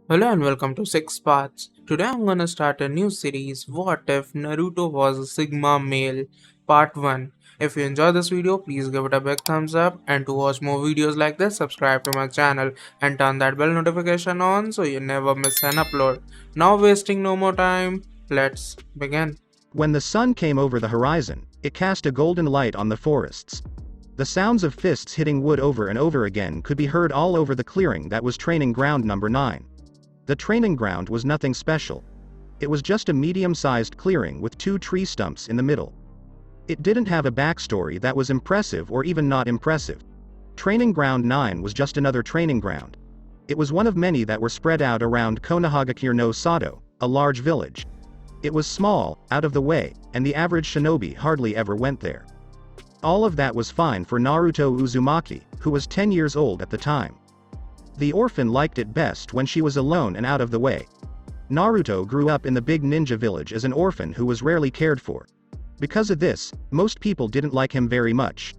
Hello and welcome to 6 Parts. Today I'm gonna start a new series, What If Naruto Was a Sigma Male, Part 1. If you enjoy this video, please give it a big thumbs up, and to watch more videos like this, subscribe to my channel and turn that bell notification on so you never miss an upload. Now wasting no more time, let's begin. When the sun came over the horizon, it cast a golden light on the forests. The sounds of fists hitting wood over and over again could be heard all over the clearing that was training ground number 9. The training ground was nothing special. It was just a medium-sized clearing with 2 tree stumps in the middle. It didn't have a backstory that was impressive or even not impressive. Training ground 9 was just another training ground. It was one of many that were spread out around Konohagakure no Sato, a large village. It was small, out of the way, and the average shinobi hardly ever went there. All of that was fine for Naruto Uzumaki, who was 10 years old at the time. The orphan liked it best when she was alone and out of the way. Naruto grew up in the big ninja village as an orphan who was rarely cared for. Because of this, most people didn't like him very much.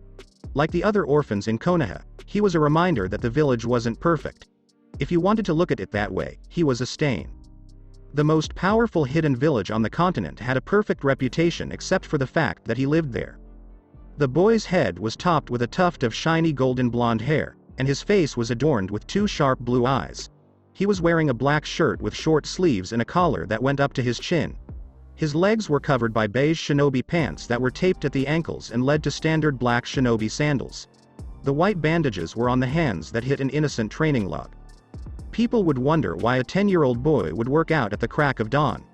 Like the other orphans in Konoha, he was a reminder that the village wasn't perfect. If you wanted to look at it that way, he was a stain. The most powerful hidden village on the continent had a perfect reputation except for the fact that he lived there. The boy's head was topped with a tuft of shiny golden blonde hair, and his face was adorned with 2 sharp blue eyes. He was wearing a black shirt with short sleeves and a collar that went up to his chin. His legs were covered by beige shinobi pants that were taped at the ankles and led to standard black shinobi sandals. The white bandages were on the hands that hit an innocent training log. People would wonder why a 10-year-old boy would work out at the crack of dawn.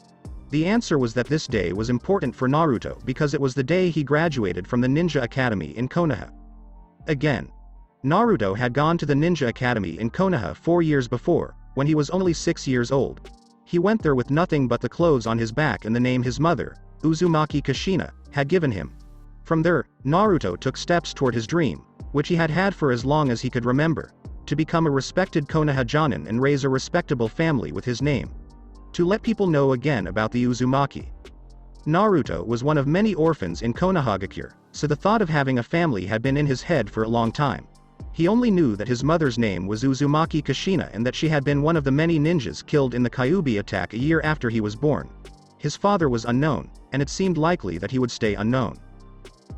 The answer was that this day was important for Naruto because it was the day he graduated from the Ninja Academy in Konoha. Again, Naruto had gone to the Ninja Academy in Konoha 4 years before, when he was only 6 years old. He went there with nothing but the clothes on his back and the name his mother, Uzumaki Kushina, had given him. From there, Naruto took steps toward his dream, which he had had for as long as he could remember, to become a respected Konoha Jonin and raise a respectable family with his name. To let people know again about the Uzumaki. Naruto was one of many orphans in Konohagakure, so the thought of having a family had been in his head for a long time. He only knew that his mother's name was Uzumaki Kushina and that she had been one of the many ninjas killed in the Kyuubi attack a year after he was born. His father was unknown, and it seemed likely that he would stay unknown.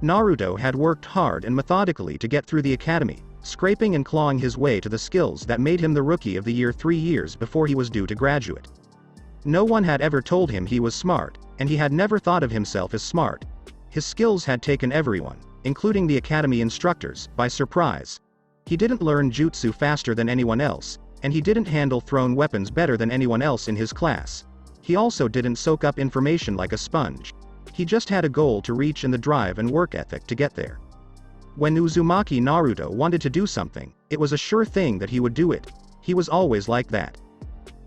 Naruto had worked hard and methodically to get through the academy, scraping and clawing his way to the skills that made him the rookie of the year 3 years before he was due to graduate. No one had ever told him he was smart, and he had never thought of himself as smart. His skills had taken everyone, including the academy instructors, by surprise. He didn't learn jutsu faster than anyone else, and he didn't handle thrown weapons better than anyone else in his class. He also didn't soak up information like a sponge. He just had a goal to reach and the drive and work ethic to get there. When Uzumaki Naruto wanted to do something, it was a sure thing that he would do it. He was always like that.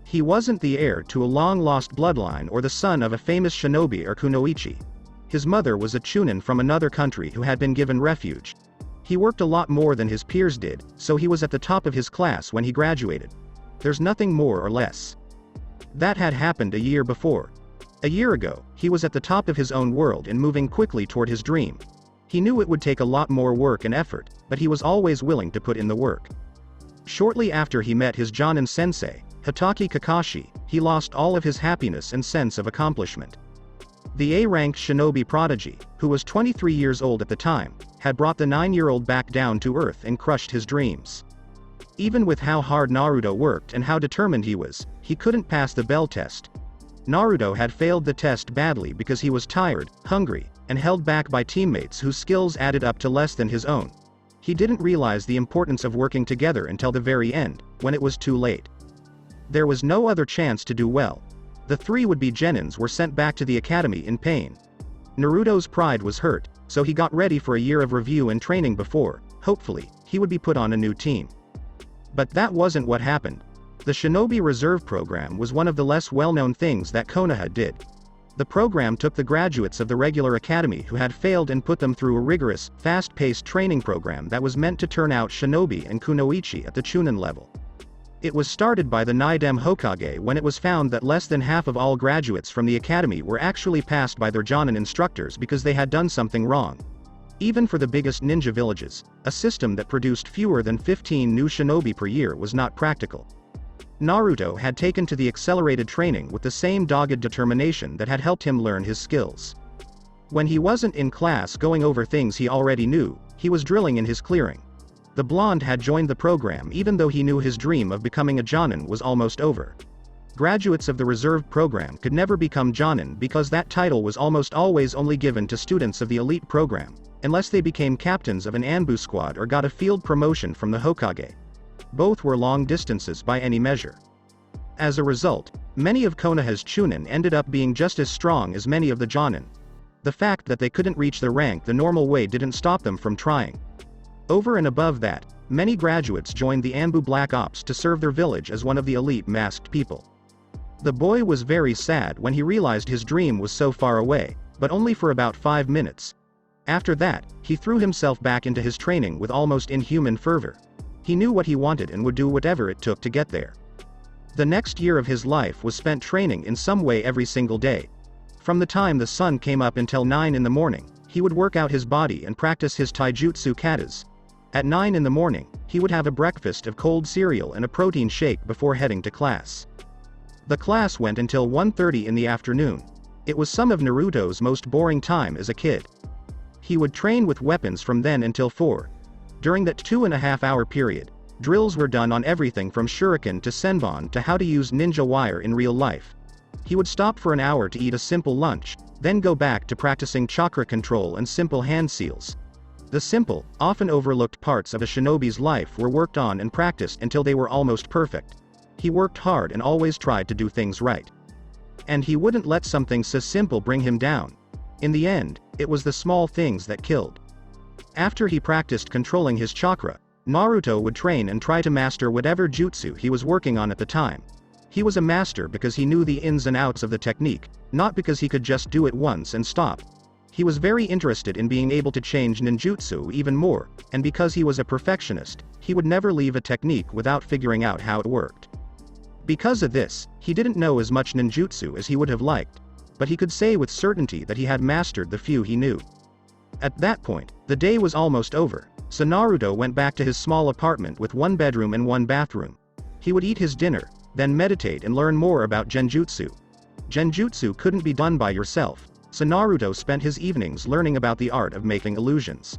He wasn't the heir to a long-lost bloodline or the son of a famous shinobi or kunoichi. His mother was a chunin from another country who had been given refuge. He worked a lot more than his peers did, so he was at the top of his class when he graduated. There's nothing more or less. That had happened a year before. A year ago, he was at the top of his own world and moving quickly toward his dream. He knew it would take a lot more work and effort, but he was always willing to put in the work. Shortly after he met his Jonin sensei, Hitaki Kakashi, he lost all of his happiness and sense of accomplishment. The A-rank shinobi prodigy, who was 23 years old at the time, had brought the 9-year-old back down to earth and crushed his dreams. Even with how hard Naruto worked and how determined he was, he couldn't pass the bell test. Naruto had failed the test badly because he was tired, hungry, and held back by teammates whose skills added up to less than his own. He didn't realize the importance of working together until the very end, when it was too late. There was no other chance to do well. The 3 would-be genins were sent back to the academy in pain. Naruto's pride was hurt, so he got ready for a year of review and training before, hopefully, he would be put on a new team. But that wasn't what happened. The Shinobi Reserve Program was one of the less well-known things that Konoha did. The program took the graduates of the regular academy who had failed and put them through a rigorous, fast-paced training program that was meant to turn out shinobi and kunoichi at the chunin level. It was started by the Naidem Hokage when it was found that less than half of all graduates from the academy were actually passed by their Jonin instructors because they had done something wrong. Even for the biggest ninja villages, a system that produced fewer than 15 new shinobi per year was not practical. Naruto had taken to the accelerated training with the same dogged determination that had helped him learn his skills. When he wasn't in class going over things he already knew, he was drilling in his clearing. The blonde had joined the program even though he knew his dream of becoming a Jonin was almost over. Graduates of the reserved program could never become Jonin because that title was almost always only given to students of the elite program, unless they became captains of an Anbu squad or got a field promotion from the Hokage. Both were long distances by any measure. As a result, many of Konoha's Chunin ended up being just as strong as many of the Jonin. The fact that they couldn't reach the rank the normal way didn't stop them from trying. Over and above that, many graduates joined the Anbu Black Ops to serve their village as one of the elite masked people. The boy was very sad when he realized his dream was so far away, but only for about 5 minutes. After that, he threw himself back into his training with almost inhuman fervor. He knew what he wanted and would do whatever it took to get there. The next year of his life was spent training in some way every single day. From the time the sun came up until 9 in the morning, he would work out his body and practice his taijutsu katas. At 9 in the morning, he would have a breakfast of cold cereal and a protein shake before heading to class. The class went until 1:30 in the afternoon. It was some of Naruto's most boring time as a kid. He would train with weapons from then until 4. During that 2.5-hour period, drills were done on everything from shuriken to senbon to how to use ninja wire in real life. He would stop for an hour to eat a simple lunch, then go back to practicing chakra control and simple hand seals. The simple, often overlooked parts of a shinobi's life were worked on and practiced until they were almost perfect. He worked hard and always tried to do things right. And he wouldn't let something so simple bring him down. In the end, it was the small things that killed. After he practiced controlling his chakra, Naruto would train and try to master whatever jutsu he was working on at the time. He was a master because he knew the ins and outs of the technique, not because he could just do it once and stop. He was very interested in being able to change ninjutsu even more, and because he was a perfectionist, he would never leave a technique without figuring out how it worked. Because of this, he didn't know as much ninjutsu as he would have liked, but he could say with certainty that he had mastered the few he knew. At that point, the day was almost over, so Naruto went back to his small apartment with 1 bedroom and 1 bathroom. He would eat his dinner, then meditate and learn more about genjutsu. Genjutsu couldn't be done by yourself, so Naruto spent his evenings learning about the art of making illusions.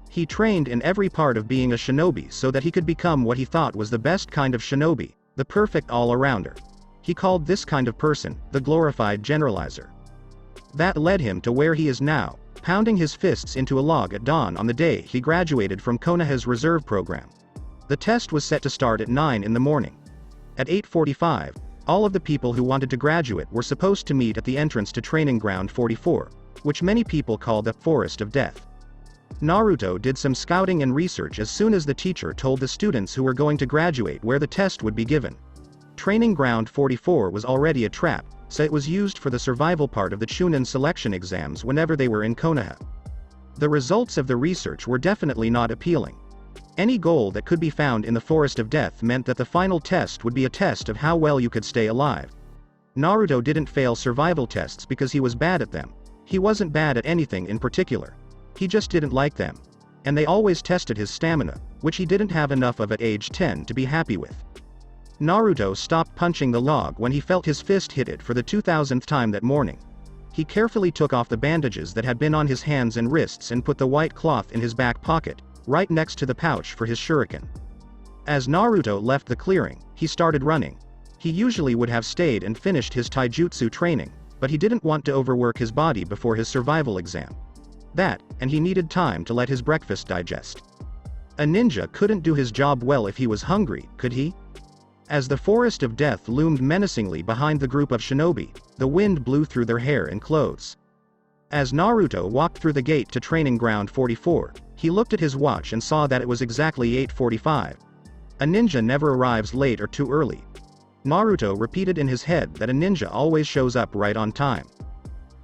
He trained in every part of being a shinobi so that he could become what he thought was the best kind of shinobi, the perfect all-arounder. He called this kind of person the glorified generalizer. That led him to where he is now, pounding his fists into a log at dawn on the day he graduated from Konoha's reserve program. The test was set to start at 9 in the morning. At 8:45, all of the people who wanted to graduate were supposed to meet at the entrance to Training Ground 44, which many people call the Forest of Death. Naruto did some scouting and research as soon as the teacher told the students who were going to graduate where the test would be given. Training Ground 44 was already a trap, so it was used for the survival part of the Chunin selection exams whenever they were in Konoha. The results of the research were definitely not appealing. Any goal that could be found in the Forest of Death meant that the final test would be a test of how well you could stay alive. Naruto didn't fail survival tests because he was bad at them. He wasn't bad at anything in particular. He just didn't like them. And they always tested his stamina, which he didn't have enough of at age 10 to be happy with. Naruto stopped punching the log when he felt his fist hit it for the 2000th time that morning. He carefully took off the bandages that had been on his hands and wrists and put the white cloth in his back pocket, right next to the pouch for his shuriken. As Naruto left the clearing, he started running. He usually would have stayed and finished his taijutsu training, but he didn't want to overwork his body before his survival exam. That, and he needed time to let his breakfast digest. A ninja couldn't do his job well if he was hungry, could he? As the Forest of Death loomed menacingly behind the group of shinobi, the wind blew through their hair and clothes. As Naruto walked through the gate to Training Ground 44, he looked at his watch and saw that it was exactly 8:45. A ninja never arrives late or too early. Naruto repeated in his head that a ninja always shows up right on time.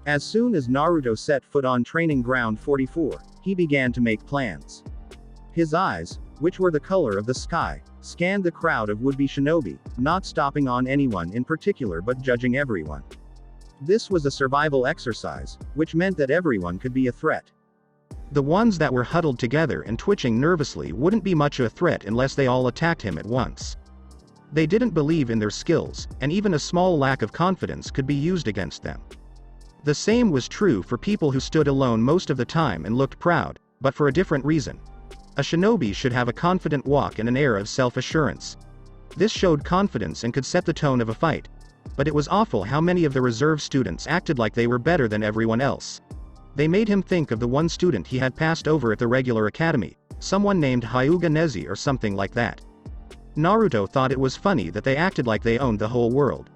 As soon as Naruto set foot on Training Ground 44, he began to make plans. His eyes, which were the color of the sky, scanned the crowd of would-be shinobi, not stopping on anyone in particular but judging everyone. This was a survival exercise, which meant that everyone could be a threat. The ones that were huddled together and twitching nervously wouldn't be much of a threat unless they all attacked him at once. They didn't believe in their skills, and even a small lack of confidence could be used against them. The same was true for people who stood alone most of the time and looked proud, but for a different reason. A shinobi should have a confident walk and an air of self-assurance. This showed confidence and could set the tone of a fight. But it was awful how many of the reserve students acted like they were better than everyone else. They made him think of the one student he had passed over at the regular academy, someone named Hyuga Nezi or something like that. Naruto thought it was funny that they acted like they owned the whole world.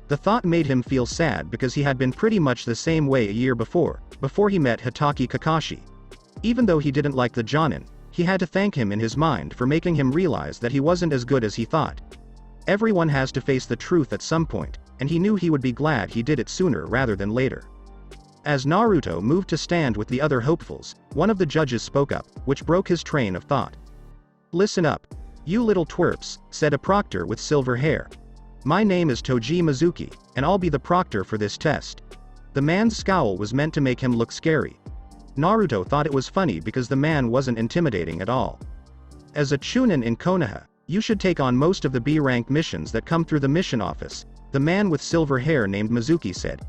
The thought made him feel sad because he had been pretty much the same way a year before he met Hitaki Kakashi. Even though he didn't like the Jonin, he had to thank him in his mind for making him realize that he wasn't as good as he thought. Everyone has to face the truth at some point, and he knew he would be glad he did it sooner rather than later. As Naruto moved to stand with the other hopefuls, one of the judges spoke up, which broke his train of thought. "Listen up. You little twerps," said a proctor with silver hair. "My name is Toji Mizuki, and I'll be the proctor for this test." The man's scowl was meant to make him look scary. Naruto thought it was funny because the man wasn't intimidating at all. "As a chunin in Konoha, you should take on most of the B-rank missions that come through the mission office," the man with silver hair named Mizuki said.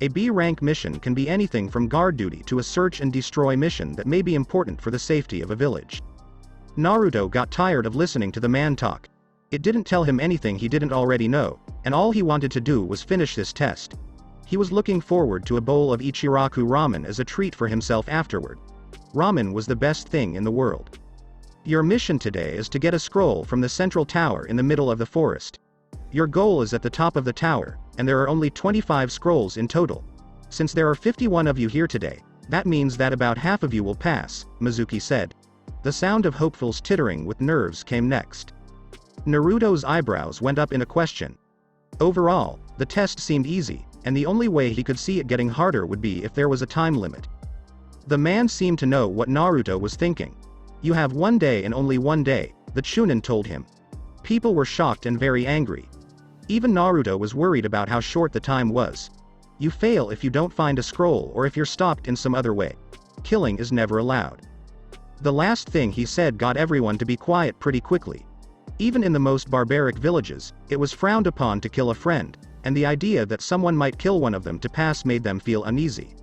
A B-rank mission can be anything from guard duty to a search and destroy mission that may be important for the safety of a village. Naruto got tired of listening to the man talk. It didn't tell him anything he didn't already know, and all he wanted to do was finish this test. He was looking forward to a bowl of Ichiraku ramen as a treat for himself afterward. Ramen was the best thing in the world. "Your mission today is to get a scroll from the central tower in the middle of the forest. Your goal is at the top of the tower, and there are only 25 scrolls in total. Since there are 51 of you here today, that means that about half of you will pass," Mizuki said. The sound of hopefuls tittering with nerves came next. Naruto's eyebrows went up in a question. Overall, the test seemed easy, and the only way he could see it getting harder would be if there was a time limit. The man seemed to know what Naruto was thinking. "You have 1 day and only 1 day, the Chunin told him. People were shocked and very angry. Even Naruto was worried about how short the time was. You fail if you don't find a scroll or if you're stopped in some other way. Killing is never allowed. The last thing he said got everyone to be quiet pretty quickly. Even in the most barbaric villages, it was frowned upon to kill a friend, and the idea that someone might kill one of them to pass made them feel uneasy.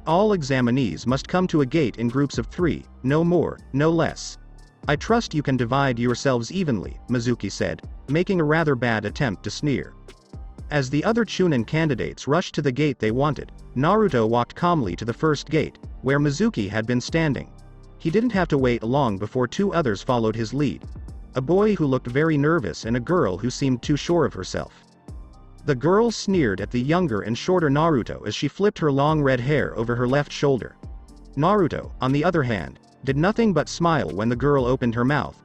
All examinees must come to a gate in groups of 3, no more, no less. I trust you can divide yourselves evenly, Mizuki said, making a rather bad attempt to sneer. As the other Chunin candidates rushed to the gate they wanted, Naruto walked calmly to the first gate, where Mizuki had been standing. He didn't have to wait long before 2 others followed his lead. A boy who looked very nervous and a girl who seemed too sure of herself. The girl sneered at the younger and shorter Naruto as she flipped her long red hair over her left shoulder. Naruto, on the other hand, did nothing but smile when the girl opened her mouth.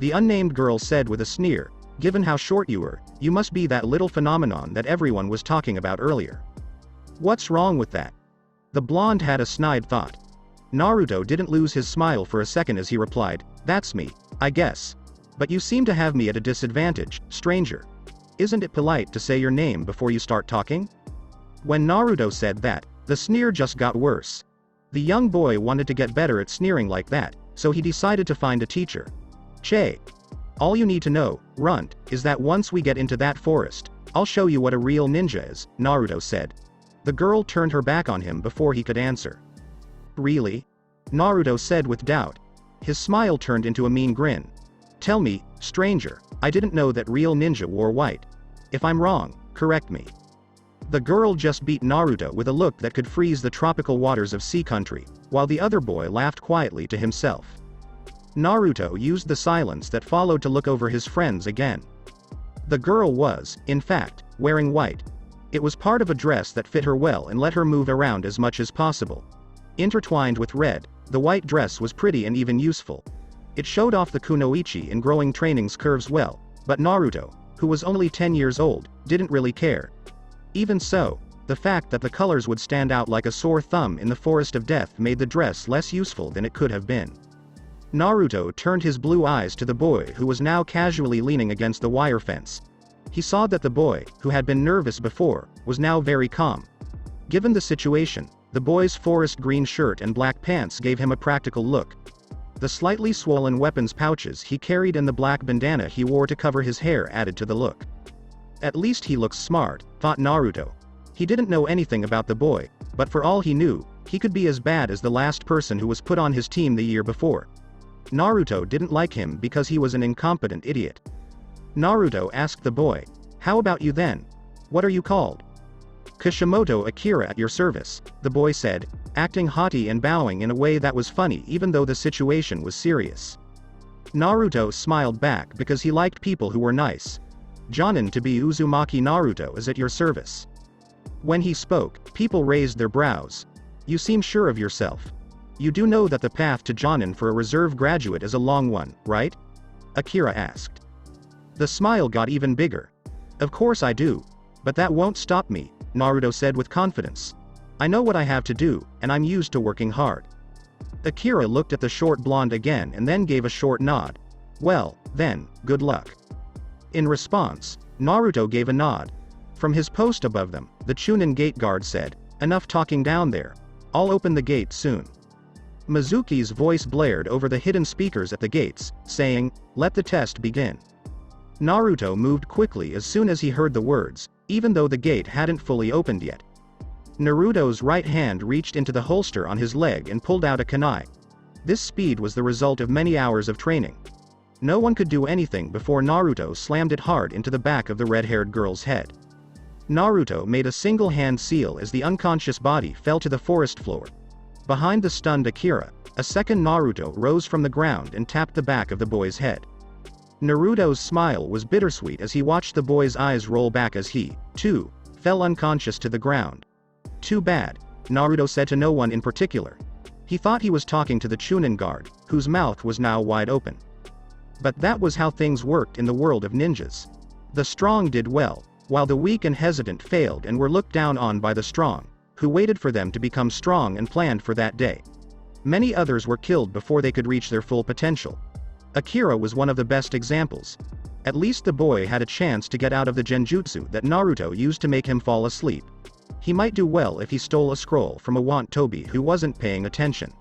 The unnamed girl said with a sneer, "Given how short you were, you must be that little phenomenon that everyone was talking about earlier." "What's wrong with that?" The blonde had a snide thought. Naruto didn't lose his smile for a second as he replied, "That's me, I guess. But you seem to have me at a disadvantage, stranger. Isn't it polite to say your name before you start talking?" When Naruto said that, the sneer just got worse. The young boy wanted to get better at sneering like that, so he decided to find a teacher. "Che. All you need to know, Runt, is that once we get into that forest, I'll show you what a real ninja is," Naruto said. The girl turned her back on him before he could answer. "Really?" Naruto said with doubt. His smile turned into a mean grin. "Tell me, stranger, I didn't know that real ninja wore white. If I'm wrong, correct me." The girl just beat Naruto with a look that could freeze the tropical waters of Sea Country, while the other boy laughed quietly to himself. Naruto used the silence that followed to look over his friends again. The girl was, in fact, wearing white. It was part of a dress that fit her well and let her move around as much as possible. Intertwined with red, the white dress was pretty and even useful. It showed off the kunoichi in growing training's curves well, but Naruto, who was only 10 years old, didn't really care. Even so, the fact that the colors would stand out like a sore thumb in the forest of death made the dress less useful than it could have been. Naruto turned his blue eyes to the boy who was now casually leaning against the wire fence. He saw that the boy, who had been nervous before, was now very calm. Given the situation, the boy's forest green shirt and black pants gave him a practical look. The slightly swollen weapons pouches he carried and the black bandana he wore to cover his hair added to the look. At least he looks smart, thought Naruto. He didn't know anything about the boy, but for all he knew, he could be as bad as the last person who was put on his team the year before. Naruto didn't like him because he was an incompetent idiot. Naruto asked the boy, "How about you then? What are you called?" "Kishimoto Akira at your service," the boy said, acting haughty and bowing in a way that was funny even though the situation was serious. Naruto smiled back because he liked people who were nice. "Jonin to be Uzumaki Naruto is at your service." When he spoke, people raised their brows. "You seem sure of yourself. You do know that the path to Jonin for a reserve graduate is a long one, right?" Akira asked. The smile got even bigger. "Of course I do. But that won't stop me," Naruto said with confidence. "I know what I have to do, and I'm used to working hard." Akira looked at the short blonde again and then gave a short nod. "Well, then, good luck." In response, Naruto gave a nod. From his post above them, the Chunin gate guard said, "Enough talking down there. I'll open the gate soon." Mizuki's voice blared over the hidden speakers at the gates, saying, "Let the test begin." Naruto moved quickly as soon as he heard the words, even though the gate hadn't fully opened yet. Naruto's right hand reached into the holster on his leg and pulled out a kunai. This speed was the result of many hours of training. No one could do anything before Naruto slammed it hard into the back of the red-haired girl's head. Naruto made a single hand seal as the unconscious body fell to the forest floor. Behind the stunned Akira, a second Naruto rose from the ground and tapped the back of the boy's head. Naruto's smile was bittersweet as he watched the boy's eyes roll back as he, too, fell unconscious to the ground. "Too bad," Naruto said to no one in particular. He thought he was talking to the Chunin guard, whose mouth was now wide open. But that was how things worked in the world of ninjas. The strong did well, while the weak and hesitant failed and were looked down on by the strong, who waited for them to become strong and planned for that day. Many others were killed before they could reach their full potential. Akira was one of the best examples. At least the boy had a chance to get out of the genjutsu that Naruto used to make him fall asleep. He might do well if he stole a scroll from a want-tobi who wasn't paying attention.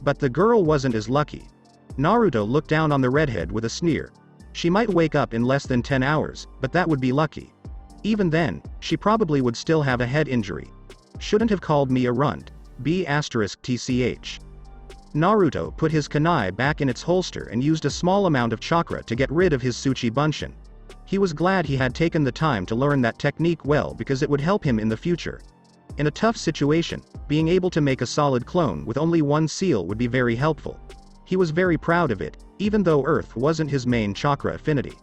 But the girl wasn't as lucky. Naruto looked down on the redhead with a sneer. She might wake up in less than 10 hours, but that would be lucky. Even then, she probably would still have a head injury. Shouldn't have called me a runt. B***tch. Naruto put his kunai back in its holster and used a small amount of chakra to get rid of his Tsuchi Bunshin. He was glad he had taken the time to learn that technique well because it would help him in the future. In a tough situation, being able to make a solid clone with only one seal would be very helpful. He was very proud of it, even though Earth wasn't his main chakra affinity.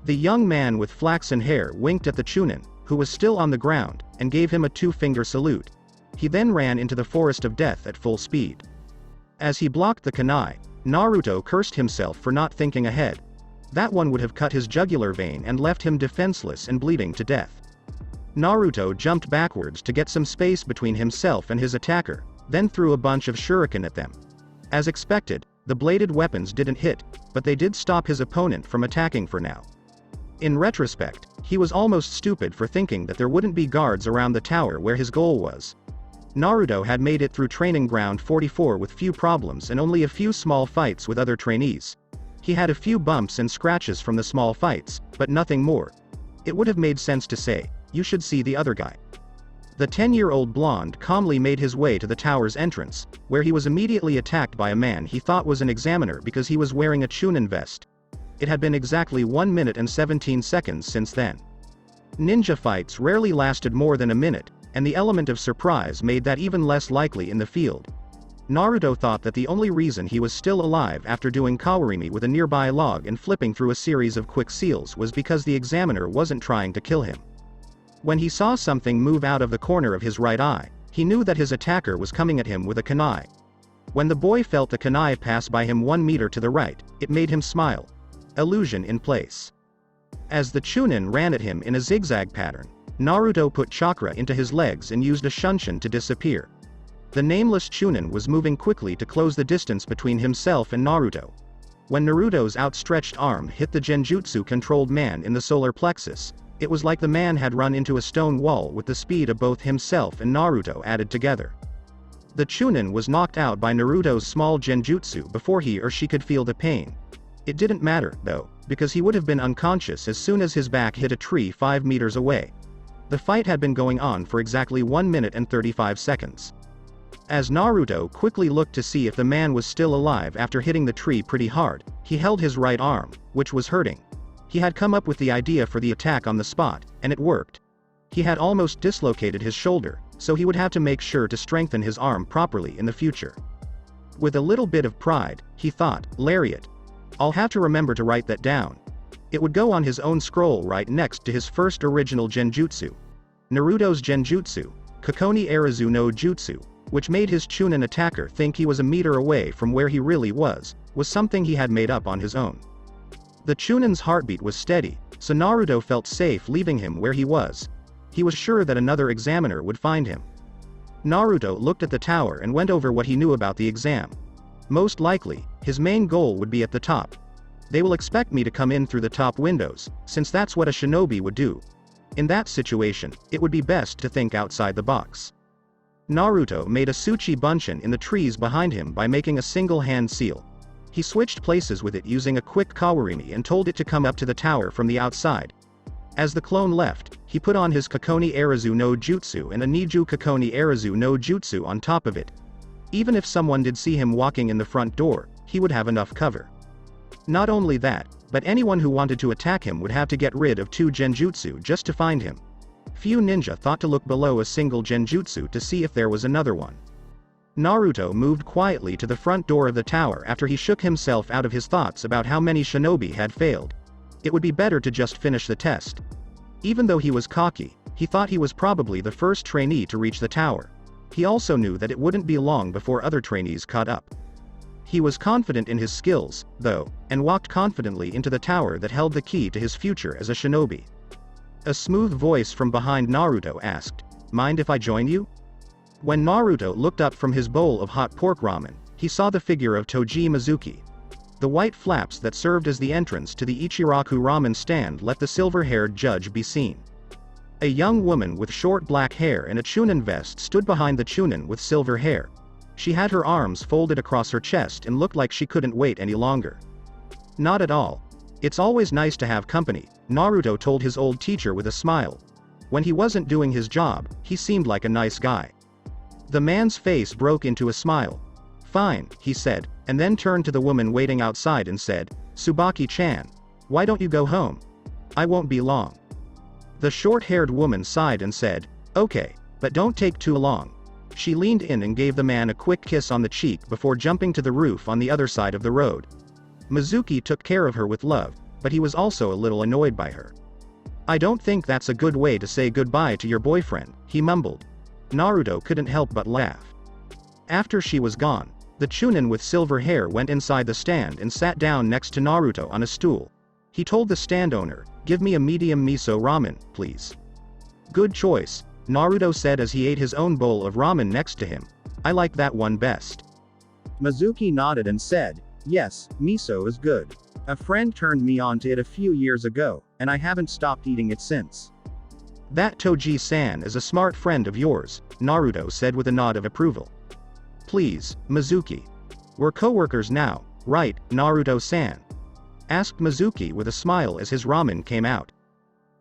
The young man with flaxen hair winked at the Chunin, who was still on the ground, and gave him a two-finger salute. He then ran into the forest of death at full speed. As he blocked the kunai, Naruto cursed himself for not thinking ahead. That one would have cut his jugular vein and left him defenseless and bleeding to death. Naruto jumped backwards to get some space between himself and his attacker, then threw a bunch of shuriken at them. As expected, the bladed weapons didn't hit, but they did stop his opponent from attacking for now. In retrospect, he was almost stupid for thinking that there wouldn't be guards around the tower where his goal was. Naruto had made it through training ground 44 with few problems and only a few small fights with other trainees. He had a few bumps and scratches from the small fights, but nothing more. It would have made sense to say, "You should see the other guy." The 10-year-old blonde calmly made his way to the tower's entrance, where he was immediately attacked by a man he thought was an examiner because he was wearing a Chunin vest. It had been exactly 1 minute and 17 seconds since then. Ninja fights rarely lasted more than a minute, and the element of surprise made that even less likely in the field. Naruto thought that the only reason he was still alive after doing kawarimi with a nearby log and flipping through a series of quick seals was because the examiner wasn't trying to kill him. When he saw something move out of the corner of his right eye, he knew that his attacker was coming at him with a kunai. When the boy felt the kunai pass by him 1 meter to the right, it made him smile. Illusion in place. As the Chunin ran at him in a zigzag pattern, Naruto put chakra into his legs and used a shunshin to disappear. The nameless Chunin was moving quickly to close the distance between himself and Naruto. When Naruto's outstretched arm hit the genjutsu-controlled man in the solar plexus, it was like the man had run into a stone wall with the speed of both himself and Naruto added together. The Chunin was knocked out by Naruto's small genjutsu before he or she could feel the pain. It didn't matter, though, because he would have been unconscious as soon as his back hit a tree 5 meters away. The fight had been going on for exactly 1 minute and 35 seconds. As Naruto quickly looked to see if the man was still alive after hitting the tree pretty hard, he held his right arm, which was hurting. He had come up with the idea for the attack on the spot, and it worked. He had almost dislocated his shoulder, so he would have to make sure to strengthen his arm properly in the future. With a little bit of pride, he thought, lariat. I'll have to remember to write that down. It would go on his own scroll right next to his first original genjutsu. Naruto's genjutsu, Kokoni Arazu no Jutsu, which made his Chunin attacker think he was a meter away from where he really was something he had made up on his own. The Chunin's heartbeat was steady, so Naruto felt safe leaving him where he was. He was sure that another examiner would find him. Naruto looked at the tower and went over what he knew about the exam. Most likely, his main goal would be at the top. They will expect me to come in through the top windows, since that's what a shinobi would do. In that situation, it would be best to think outside the box. Naruto made a Tsuchi Bunshin in the trees behind him by making a single hand seal. He switched places with it using a quick kawarimi and told it to come up to the tower from the outside. As the clone left, he put on his Kokoni Arazu no Jutsu and a Niju Kokoni Arazu no Jutsu on top of it. Even if someone did see him walking in the front door, he would have enough cover. Not only that, but anyone who wanted to attack him would have to get rid of 2 genjutsu just to find him. Few ninja thought to look below a single genjutsu to see if there was another one. Naruto moved quietly to the front door of the tower after he shook himself out of his thoughts about how many shinobi had failed. It would be better to just finish the test. Even though he was cocky, he thought he was probably the first trainee to reach the tower. He also knew that it wouldn't be long before other trainees caught up. He was confident in his skills, though, and walked confidently into the tower that held the key to his future as a shinobi. A smooth voice from behind Naruto asked, "Mind if I join you?" When Naruto looked up from his bowl of hot pork ramen, he saw the figure of Toji Mizuki. The white flaps that served as the entrance to the Ichiraku ramen stand let the silver-haired judge be seen. A young woman with short black hair and a Chunin vest stood behind the Chunin with silver hair. She had her arms folded across her chest and looked like she couldn't wait any longer. Not at all. It's always nice to have company, Naruto told his old teacher with a smile. When he wasn't doing his job, he seemed like a nice guy. The man's face broke into a smile. "Fine," he said, and then turned to the woman waiting outside and said, "Tsubaki-chan, why don't you go home? I won't be long." The short-haired woman sighed and said, "Okay, but don't take too long." She leaned in and gave the man a quick kiss on the cheek before jumping to the roof on the other side of the road. Mizuki took care of her with love, but he was also a little annoyed by her. "I don't think that's a good way to say goodbye to your boyfriend," he mumbled. Naruto couldn't help but laugh. After she was gone, the Chunin with silver hair went inside the stand and sat down next to Naruto on a stool. He told the stand owner, "Give me a medium miso ramen, please." "Good choice," Naruto said as he ate his own bowl of ramen next to him. "I like that one best." Mizuki nodded and said, "Yes, miso is good. A friend turned me on to it a few years ago, and I haven't stopped eating it since." "That Toji-san is a smart friend of yours," Naruto said with a nod of approval. "Please, Mizuki. We're co-workers now, right, Naruto-san?" asked Mizuki with a smile as his ramen came out.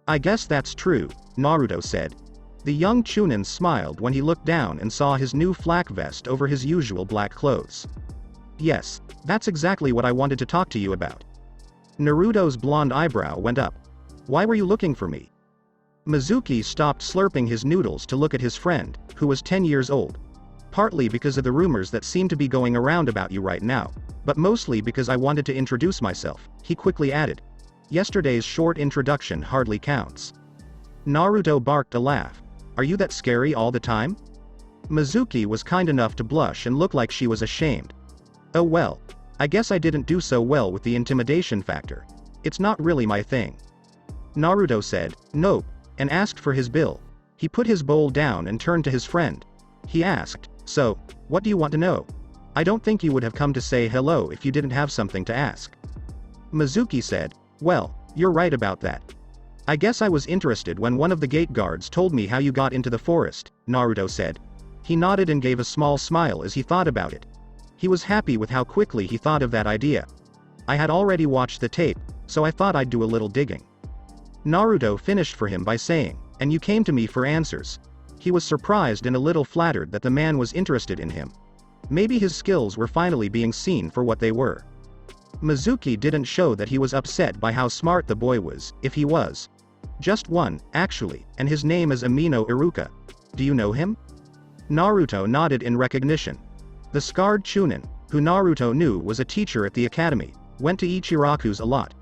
"I guess that's true," Naruto said. The young Chunin smiled when he looked down and saw his new flak vest over his usual black clothes. "Yes, that's exactly what I wanted to talk to you about." Naruto's blonde eyebrow went up. "Why were you looking for me?" Mizuki stopped slurping his noodles to look at his friend, who was 10 years old. "Partly because of the rumors that seem to be going around about you right now, but mostly because I wanted to introduce myself," he quickly added. "Yesterday's short introduction hardly counts." Naruto barked a laugh. "Are you that scary all the time?" Mizuki was kind enough to blush and look like she was ashamed. "Oh well, I guess I didn't do so well with the intimidation factor. It's not really my thing." Naruto said, "Nope," and asked for his bill. He put his bowl down and turned to his friend. He asked, "So, what do you want to know? I don't think you would have come to say hello if you didn't have something to ask." Mizuki said, "Well, you're right about that. I guess I was interested when one of the gate guards told me how you got into the forest," Naruto said. He nodded and gave a small smile as he thought about it. He was happy with how quickly he thought of that idea. I had already watched the tape, so I thought I'd do a little digging. Naruto finished for him by saying, "And you came to me for answers." He was surprised and a little flattered that the man was interested in him. Maybe his skills were finally being seen for what they were. Mizuki didn't show that he was upset by how smart the boy was, if he was. Just one, actually, and his name is Amino Iruka. Do you know him? Naruto nodded in recognition. The scarred Chunin, who Naruto knew was a teacher at the academy, went to Ichiraku's a lot.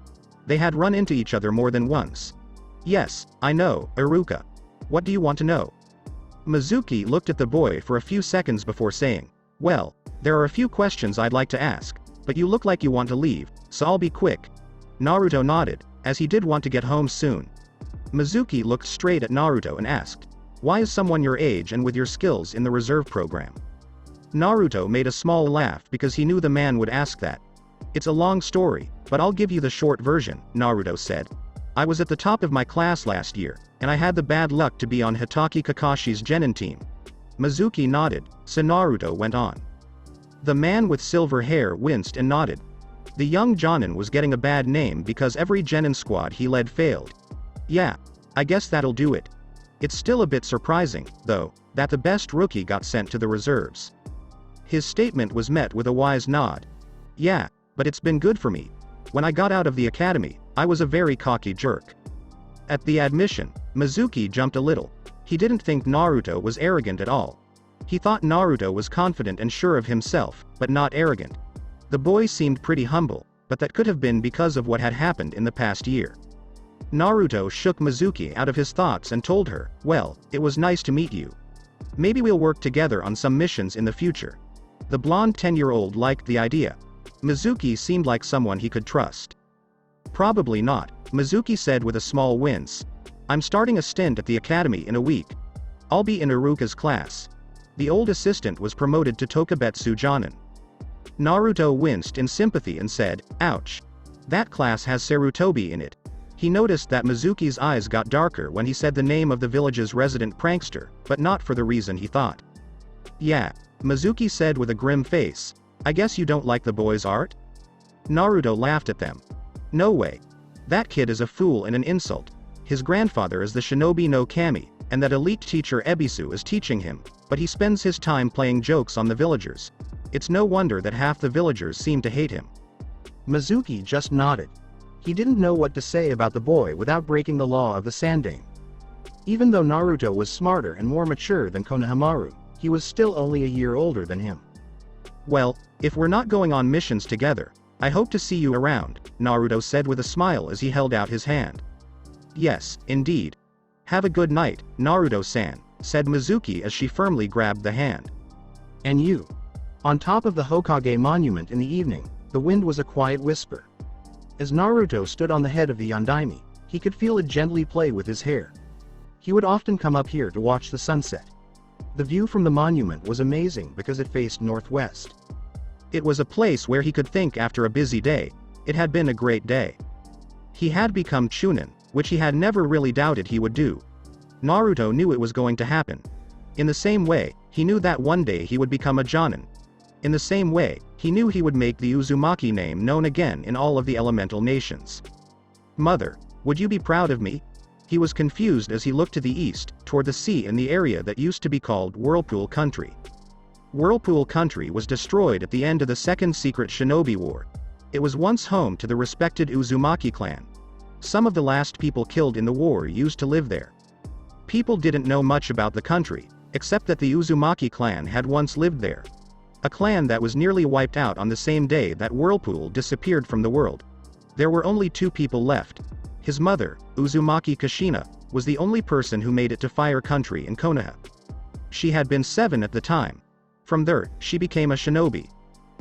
They had run into each other more than once. Yes, I know, Iruka. What do you want to know? Mizuki looked at the boy for a few seconds before saying, "Well, there are a few questions I'd like to ask, but you look like you want to leave, so I'll be quick." Naruto nodded, as he did want to get home soon. Mizuki looked straight at Naruto and asked, "Why is someone your age and with your skills in the reserve program?" Naruto made a small laugh because he knew the man would ask that. "It's a long story, but I'll give you the short version," Naruto said. "I was at the top of my class last year, and I had the bad luck to be on Hitaki Kakashi's Genin team." Mizuki nodded, so Naruto went on. The man with silver hair winced and nodded. The young Jonin was getting a bad name because every Genin squad he led failed. "Yeah, I guess that'll do it. It's still a bit surprising, though, that the best rookie got sent to the reserves." His statement was met with a wise nod. "Yeah, but it's been good for me. When I got out of the academy, I was a very cocky jerk." At the admission, Mizuki jumped a little. He didn't think Naruto was arrogant at all. He thought Naruto was confident and sure of himself, but not arrogant. The boy seemed pretty humble, but that could have been because of what had happened in the past year. Naruto shook Mizuki out of his thoughts and told her, "Well, it was nice to meet you. Maybe we'll work together on some missions in the future." The blonde 10-year-old liked the idea. Mizuki seemed like someone he could trust. "Probably not," Mizuki said with a small wince. "I'm starting a stint at the academy in a week. I'll be in Iruka's class." The old assistant was promoted to Tokubetsu Jonin. Naruto winced in sympathy and said, "Ouch. That class has Sarutobi in it." He noticed that Mizuki's eyes got darker when he said the name of the village's resident prankster, but not for the reason he thought. "Yeah," Mizuki said with a grim face. "I guess you don't like the boy's art?" Naruto laughed at them. "No way. That kid is a fool and an insult. His grandfather is the shinobi no kami, and that elite teacher Ebisu is teaching him, but he spends his time playing jokes on the villagers. It's no wonder that half the villagers seem to hate him." Mizuki just nodded. He didn't know what to say about the boy without breaking the law of the Sandane. Even though Naruto was smarter and more mature than Konohamaru, he was still only a year older than him. "Well, if we're not going on missions together, I hope to see you around," Naruto said with a smile as he held out his hand. "Yes, indeed. Have a good night, Naruto-san," said Mizuki as she firmly grabbed the hand. "And you." On top of the Hokage monument in the evening, the wind was a quiet whisper. As Naruto stood on the head of the Yandaime, he could feel it gently play with his hair. He would often come up here to watch the sunset. The view from the monument was amazing because it faced northwest. It was a place where he could think after a busy day. It had been a great day. He had become Chunin, which he had never really doubted he would do. Naruto knew it was going to happen. In the same way, he knew that one day he would become a Jonin. In the same way, he knew he would make the Uzumaki name known again in all of the elemental nations. "Mother, would you be proud of me?" He was confused as he looked to the east, toward the sea in the area that used to be called Whirlpool Country. Whirlpool Country was destroyed at the end of the Second Secret Shinobi War. It was once home to the respected Uzumaki clan. Some of the last people killed in the war used to live there. People didn't know much about the country, except that the Uzumaki clan had once lived there. A clan that was nearly wiped out on the same day that Whirlpool disappeared from the world. There were only 2 people left. His mother, Uzumaki Kushina, was the only person who made it to Fire Country in Konoha. She had been 7 at the time. From there, she became a shinobi.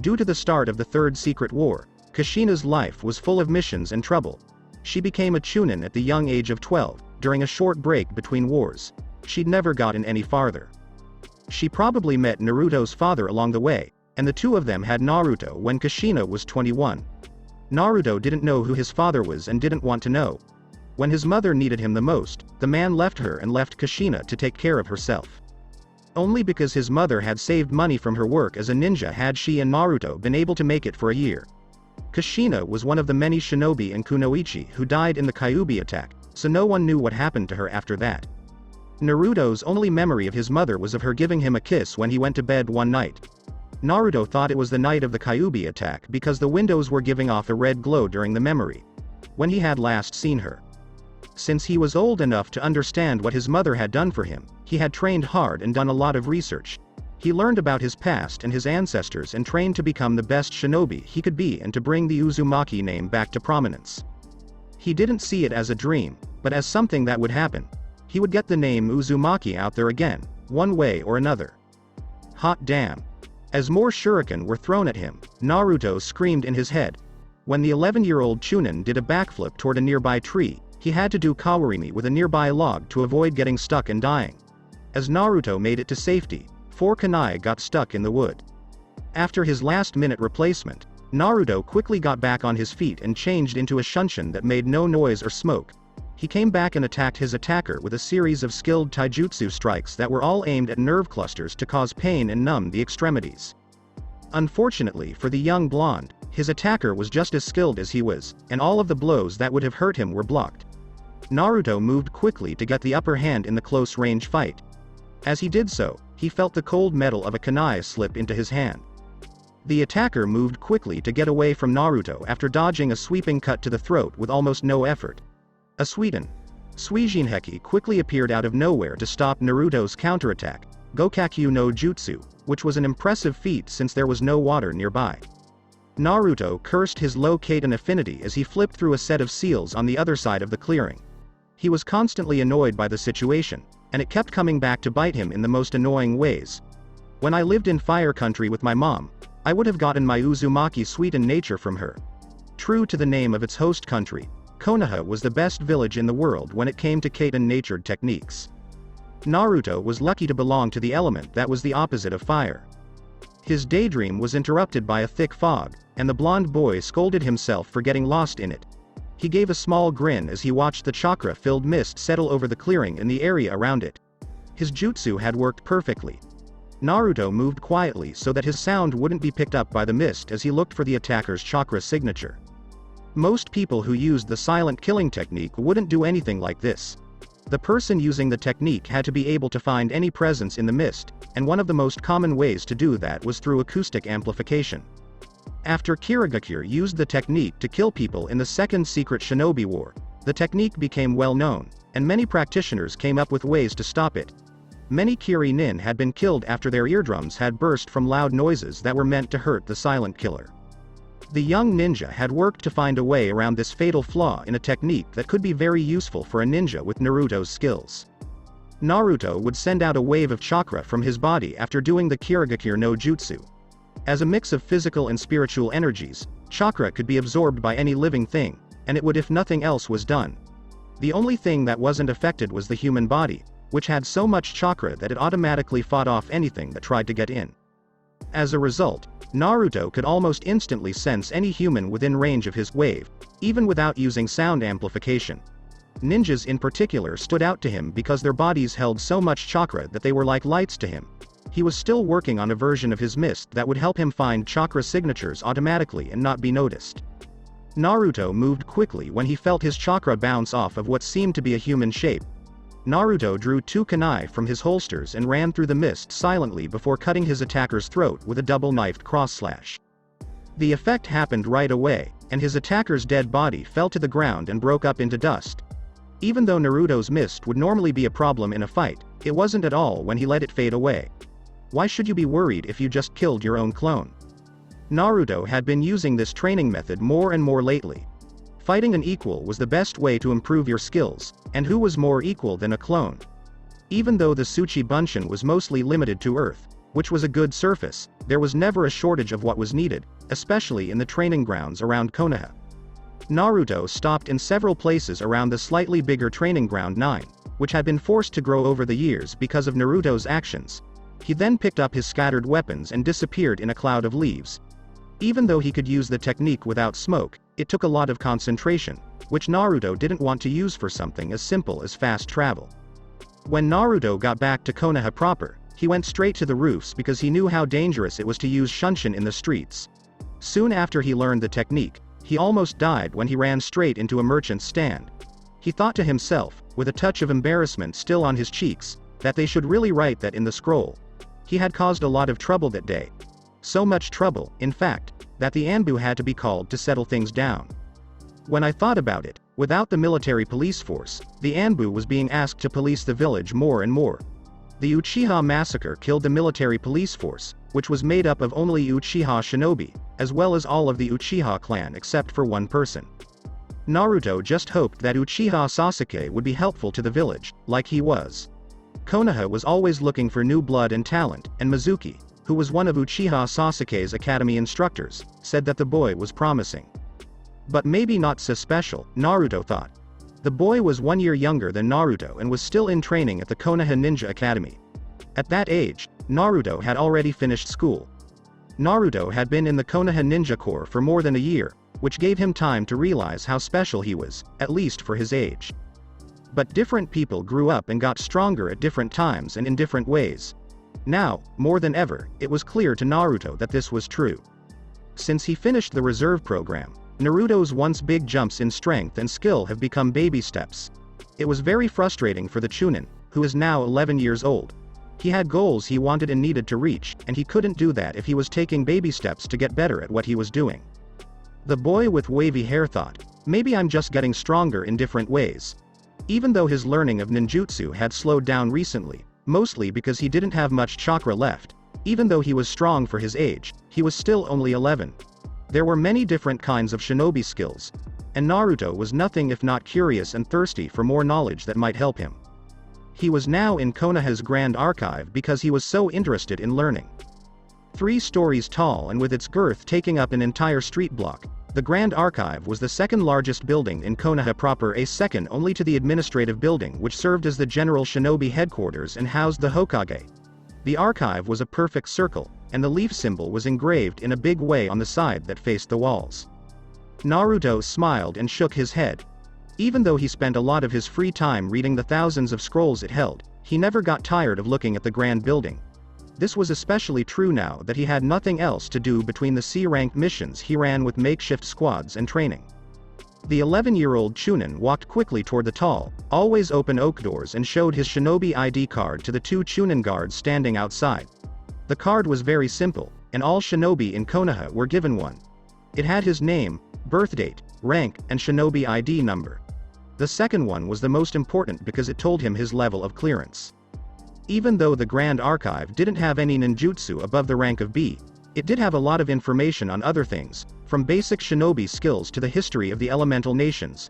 Due to the start of the Third Secret War, Kushina's life was full of missions and trouble. She became a Chunin at the young age of 12, during a short break between wars. She'd never gotten any farther. She probably met Naruto's father along the way, and the two of them had Naruto when Kushina was 21. Naruto didn't know who his father was and didn't want to know. When his mother needed him the most, the man left her and left Kushina to take care of herself. Only because his mother had saved money from her work as a ninja had she and Naruto been able to make it for a year. Kushina was one of the many shinobi in Kunoichi who died in the Kyuubi attack, so no one knew what happened to her after that. Naruto's only memory of his mother was of her giving him a kiss when he went to bed one night. Naruto thought it was the night of the Kyuubi attack because the windows were giving off a red glow during the memory, when he had last seen her. Since he was old enough to understand what his mother had done for him, he had trained hard and done a lot of research. He learned about his past and his ancestors and trained to become the best shinobi he could be and to bring the Uzumaki name back to prominence. He didn't see it as a dream, but as something that would happen. He would get the name Uzumaki out there again, one way or another. Hot damn. As more shuriken were thrown at him, Naruto screamed in his head. When the 11-year-old Chunin did a backflip toward a nearby tree, he had to do kawarimi with a nearby log to avoid getting stuck and dying. As Naruto made it to safety, 4 kunai got stuck in the wood. After his last-minute replacement, Naruto quickly got back on his feet and changed into a shunshin that made no noise or smoke. He came back and attacked his attacker with a series of skilled taijutsu strikes that were all aimed at nerve clusters to cause pain and numb the extremities. Unfortunately for the young blonde, his attacker was just as skilled as he was, and all of the blows that would have hurt him were blocked. Naruto moved quickly to get the upper hand in the close-range fight. As he did so, he felt the cold metal of a kunai slip into his hand. The attacker moved quickly to get away from Naruto after dodging a sweeping cut to the throat with almost no effort. A Suijinheki quickly appeared out of nowhere to stop Naruto's counterattack, Gokakyu no Jutsu, which was an impressive feat since there was no water nearby. Naruto cursed his low Kaiten affinity as he flipped through a set of seals on the other side of the clearing. He was constantly annoyed by the situation, and it kept coming back to bite him in the most annoying ways. When I lived in Fire Country with my mom, I would have gotten my Uzumaki sweetened nature from her. True to the name of its host country, Konoha was the best village in the world when it came to Kaiten-natured techniques. Naruto was lucky to belong to the element that was the opposite of fire. His daydream was interrupted by a thick fog, and the blonde boy scolded himself for getting lost in it. He gave a small grin as he watched the chakra-filled mist settle over the clearing and the area around it. His jutsu had worked perfectly. Naruto moved quietly so that his sound wouldn't be picked up by the mist as he looked for the attacker's chakra signature. Most people who used the silent killing technique wouldn't do anything like this. The person using the technique had to be able to find any presence in the mist, and one of the most common ways to do that was through acoustic amplification. After Kirigakure used the technique to kill people in the Second Secret Shinobi War, the technique became well known, and many practitioners came up with ways to stop it. Many Kiri-nin had been killed after their eardrums had burst from loud noises that were meant to hurt the silent killer. The young ninja had worked to find a way around this fatal flaw in a technique that could be very useful for a ninja with Naruto's skills. Naruto would send out a wave of chakra from his body after doing the Kirigakure no Jutsu. As a mix of physical and spiritual energies, chakra could be absorbed by any living thing, and it would if nothing else was done. The only thing that wasn't affected was the human body, which had so much chakra that it automatically fought off anything that tried to get in. As a result, Naruto could almost instantly sense any human within range of his wave, even without using sound amplification. Ninjas in particular stood out to him because their bodies held so much chakra that they were like lights to him. He was still working on a version of his mist that would help him find chakra signatures automatically and not be noticed. Naruto moved quickly when he felt his chakra bounce off of what seemed to be a human shape. Naruto drew 2 kunai from his holsters and ran through the mist silently before cutting his attacker's throat with a double-knifed cross-slash. The effect happened right away, and his attacker's dead body fell to the ground and broke up into dust. Even though Naruto's mist would normally be a problem in a fight, it wasn't at all when he let it fade away. Why should you be worried if you just killed your own clone? Naruto had been using this training method more and more lately. Fighting an equal was the best way to improve your skills, and who was more equal than a clone? Even though the Tsuchi Bunshin was mostly limited to Earth, which was a good surface, there was never a shortage of what was needed, especially in the training grounds around Konoha. Naruto stopped in several places around the slightly bigger training ground 9, which had been forced to grow over the years because of Naruto's actions. He then picked up his scattered weapons and disappeared in a cloud of leaves. Even though he could use the technique without smoke, it took a lot of concentration, which Naruto didn't want to use for something as simple as fast travel. When Naruto got back to Konoha proper, He went straight to the roofs because he knew how dangerous it was to use shunshin in the streets. Soon after he learned the technique, he almost died when he ran straight into a merchant's stand. He thought to himself, with a touch of embarrassment still on his cheeks, that they should really write that in the scroll. He had caused a lot of trouble that day. So much trouble, in fact, that the Anbu had to be called to settle things down. When I thought about it, without the military police force, the Anbu was being asked to police the village more and more. The Uchiha massacre killed the military police force, which was made up of only Uchiha shinobi, as well as all of the Uchiha clan except for one person. Naruto just hoped that Uchiha Sasuke would be helpful to the village, like he was. Konoha was always looking for new blood and talent, and Mizuki, who was one of Uchiha Sasuke's academy instructors, said that the boy was promising. But maybe not so special, Naruto thought. The boy was 1 year younger than Naruto and was still in training at the Konoha Ninja Academy. At that age, Naruto had already finished school. Naruto had been in the Konoha Ninja Corps for more than a year, which gave him time to realize how special he was, at least for his age. But different people grew up and got stronger at different times and in different ways. Now, more than ever, it was clear to Naruto that this was true. Since he finished the reserve program, Naruto's once big jumps in strength and skill have become baby steps. It was very frustrating for the Chunin, who is now 11 years old. He had goals he wanted and needed to reach, and he couldn't do that if he was taking baby steps to get better at what he was doing. The boy with wavy hair thought, maybe I'm just getting stronger in different ways. Even though his learning of ninjutsu had slowed down recently, mostly because he didn't have much chakra left, even though he was strong for his age, he was still only 11. There were many different kinds of shinobi skills, and Naruto was nothing if not curious and thirsty for more knowledge that might help him. He was now in Konoha's Grand Archive because he was so interested in learning. 3 stories tall and with its girth taking up an entire street block, the Grand Archive was the second largest building in Konoha proper, a second only to the administrative building which served as the general shinobi headquarters and housed the Hokage. The archive was a perfect circle, and the leaf symbol was engraved in a big way on the side that faced the walls. Naruto smiled and shook his head. Even though he spent a lot of his free time reading the thousands of scrolls it held, he never got tired of looking at the grand building. This was especially true now that he had nothing else to do between the C-rank missions he ran with makeshift squads and training. The 11-year-old Chunin walked quickly toward the tall, always open oak doors and showed his shinobi ID card to the 2 Chunin guards standing outside. The card was very simple, and all shinobi in Konoha were given one. It had his name, birthdate, rank, and shinobi ID number. The second one was the most important because it told him his level of clearance. Even though the Grand Archive didn't have any ninjutsu above the rank of B, it did have a lot of information on other things, from basic shinobi skills to the history of the elemental nations.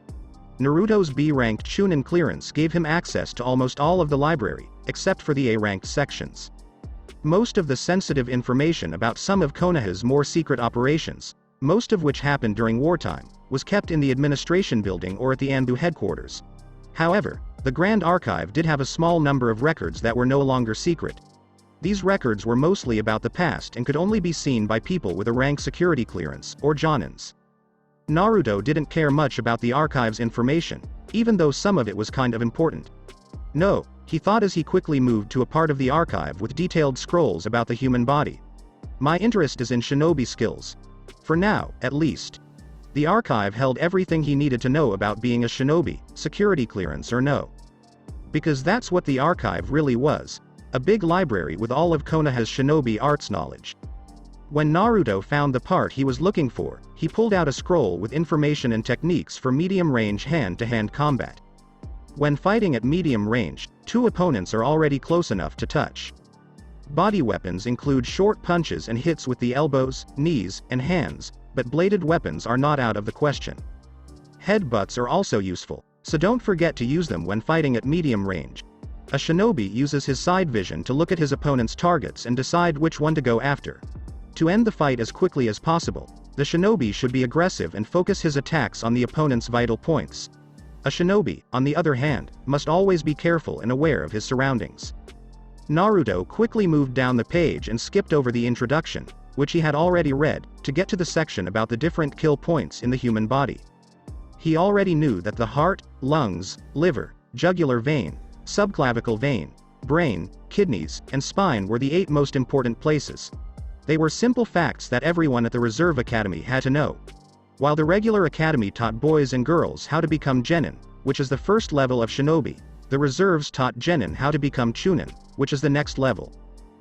Naruto's B-ranked Chunin clearance gave him access to almost all of the library, except for the A-ranked sections. Most of the sensitive information about some of Konoha's more secret operations, most of which happened during wartime, was kept in the administration building or at the Anbu headquarters. However, the Grand Archive did have a small number of records that were no longer secret. These records were mostly about the past and could only be seen by people with a rank security clearance, or Jonins. Naruto didn't care much about the archive's information, even though some of it was kind of important. No, he thought as he quickly moved to a part of the archive with detailed scrolls about the human body. My interest is in shinobi skills. For now, at least. The archive held everything he needed to know about being a shinobi, security clearance or no. Because that's what the archive really was. A big library with all of Konoha's shinobi arts knowledge. When Naruto found the part he was looking for, he pulled out a scroll with information and techniques for medium-range hand-to-hand combat. When fighting at medium range, 2 opponents are already close enough to touch. Body weapons include short punches and hits with the elbows, knees, and hands, but bladed weapons are not out of the question. Headbutts are also useful, so don't forget to use them when fighting at medium range. A shinobi uses his side vision to look at his opponent's targets and decide which one to go after. To end the fight as quickly as possible, the shinobi should be aggressive and focus his attacks on the opponent's vital points. A shinobi, on the other hand, must always be careful and aware of his surroundings. Naruto quickly moved down the page and skipped over the introduction, which he had already read, to get to the section about the different kill points in the human body. He already knew that the heart, lungs, liver, jugular vein, subclavicle vein, brain, kidneys, and spine were the 8 most important places. They were simple facts that everyone at the Reserve Academy had to know. While the regular academy taught boys and girls how to become genin, which is the first level of shinobi, the reserves taught genin how to become chunin, which is the next level.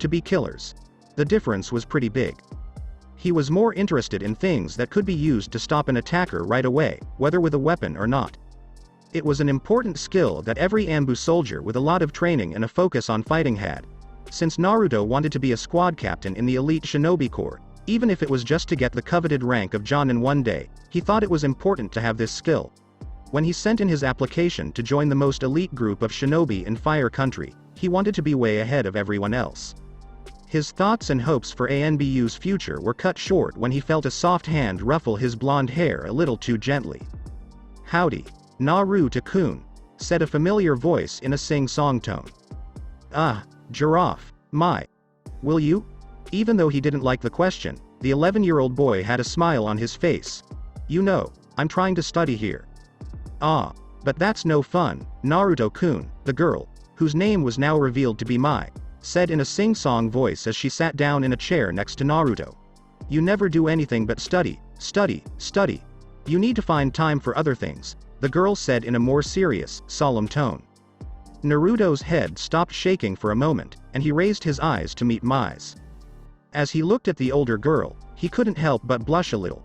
To be killers. The difference was pretty big. He was more interested in things that could be used to stop an attacker right away, whether with a weapon or not. It was an important skill that every ambu soldier with a lot of training and a focus on fighting had. Since Naruto wanted to be a squad captain in the elite shinobi corps, even if it was just to get the coveted rank of Jonin one day, he thought it was important to have this skill. When he sent in his application to join the most elite group of shinobi in Fire Country, he wanted to be way ahead of everyone else. His thoughts and hopes for ANBU's future were cut short when he felt a soft hand ruffle his blonde hair a little too gently. "Howdy, Naruto-kun," said a familiar voice in a sing-song tone. "Ah, giraffe, my. Will you?" Even though he didn't like the question, the 11-year-old boy had a smile on his face. "You know, I'm trying to study here." "Ah, but that's no fun, Naruto-kun," the girl, whose name was now revealed to be Mai, said in a sing-song voice as she sat down in a chair next to Naruto. "You never do anything but study, study, study. You need to find time for other things," the girl said in a more serious, solemn tone. Naruto's head stopped shaking for a moment, and he raised his eyes to meet Mai's. As he looked at the older girl, he couldn't help but blush a little.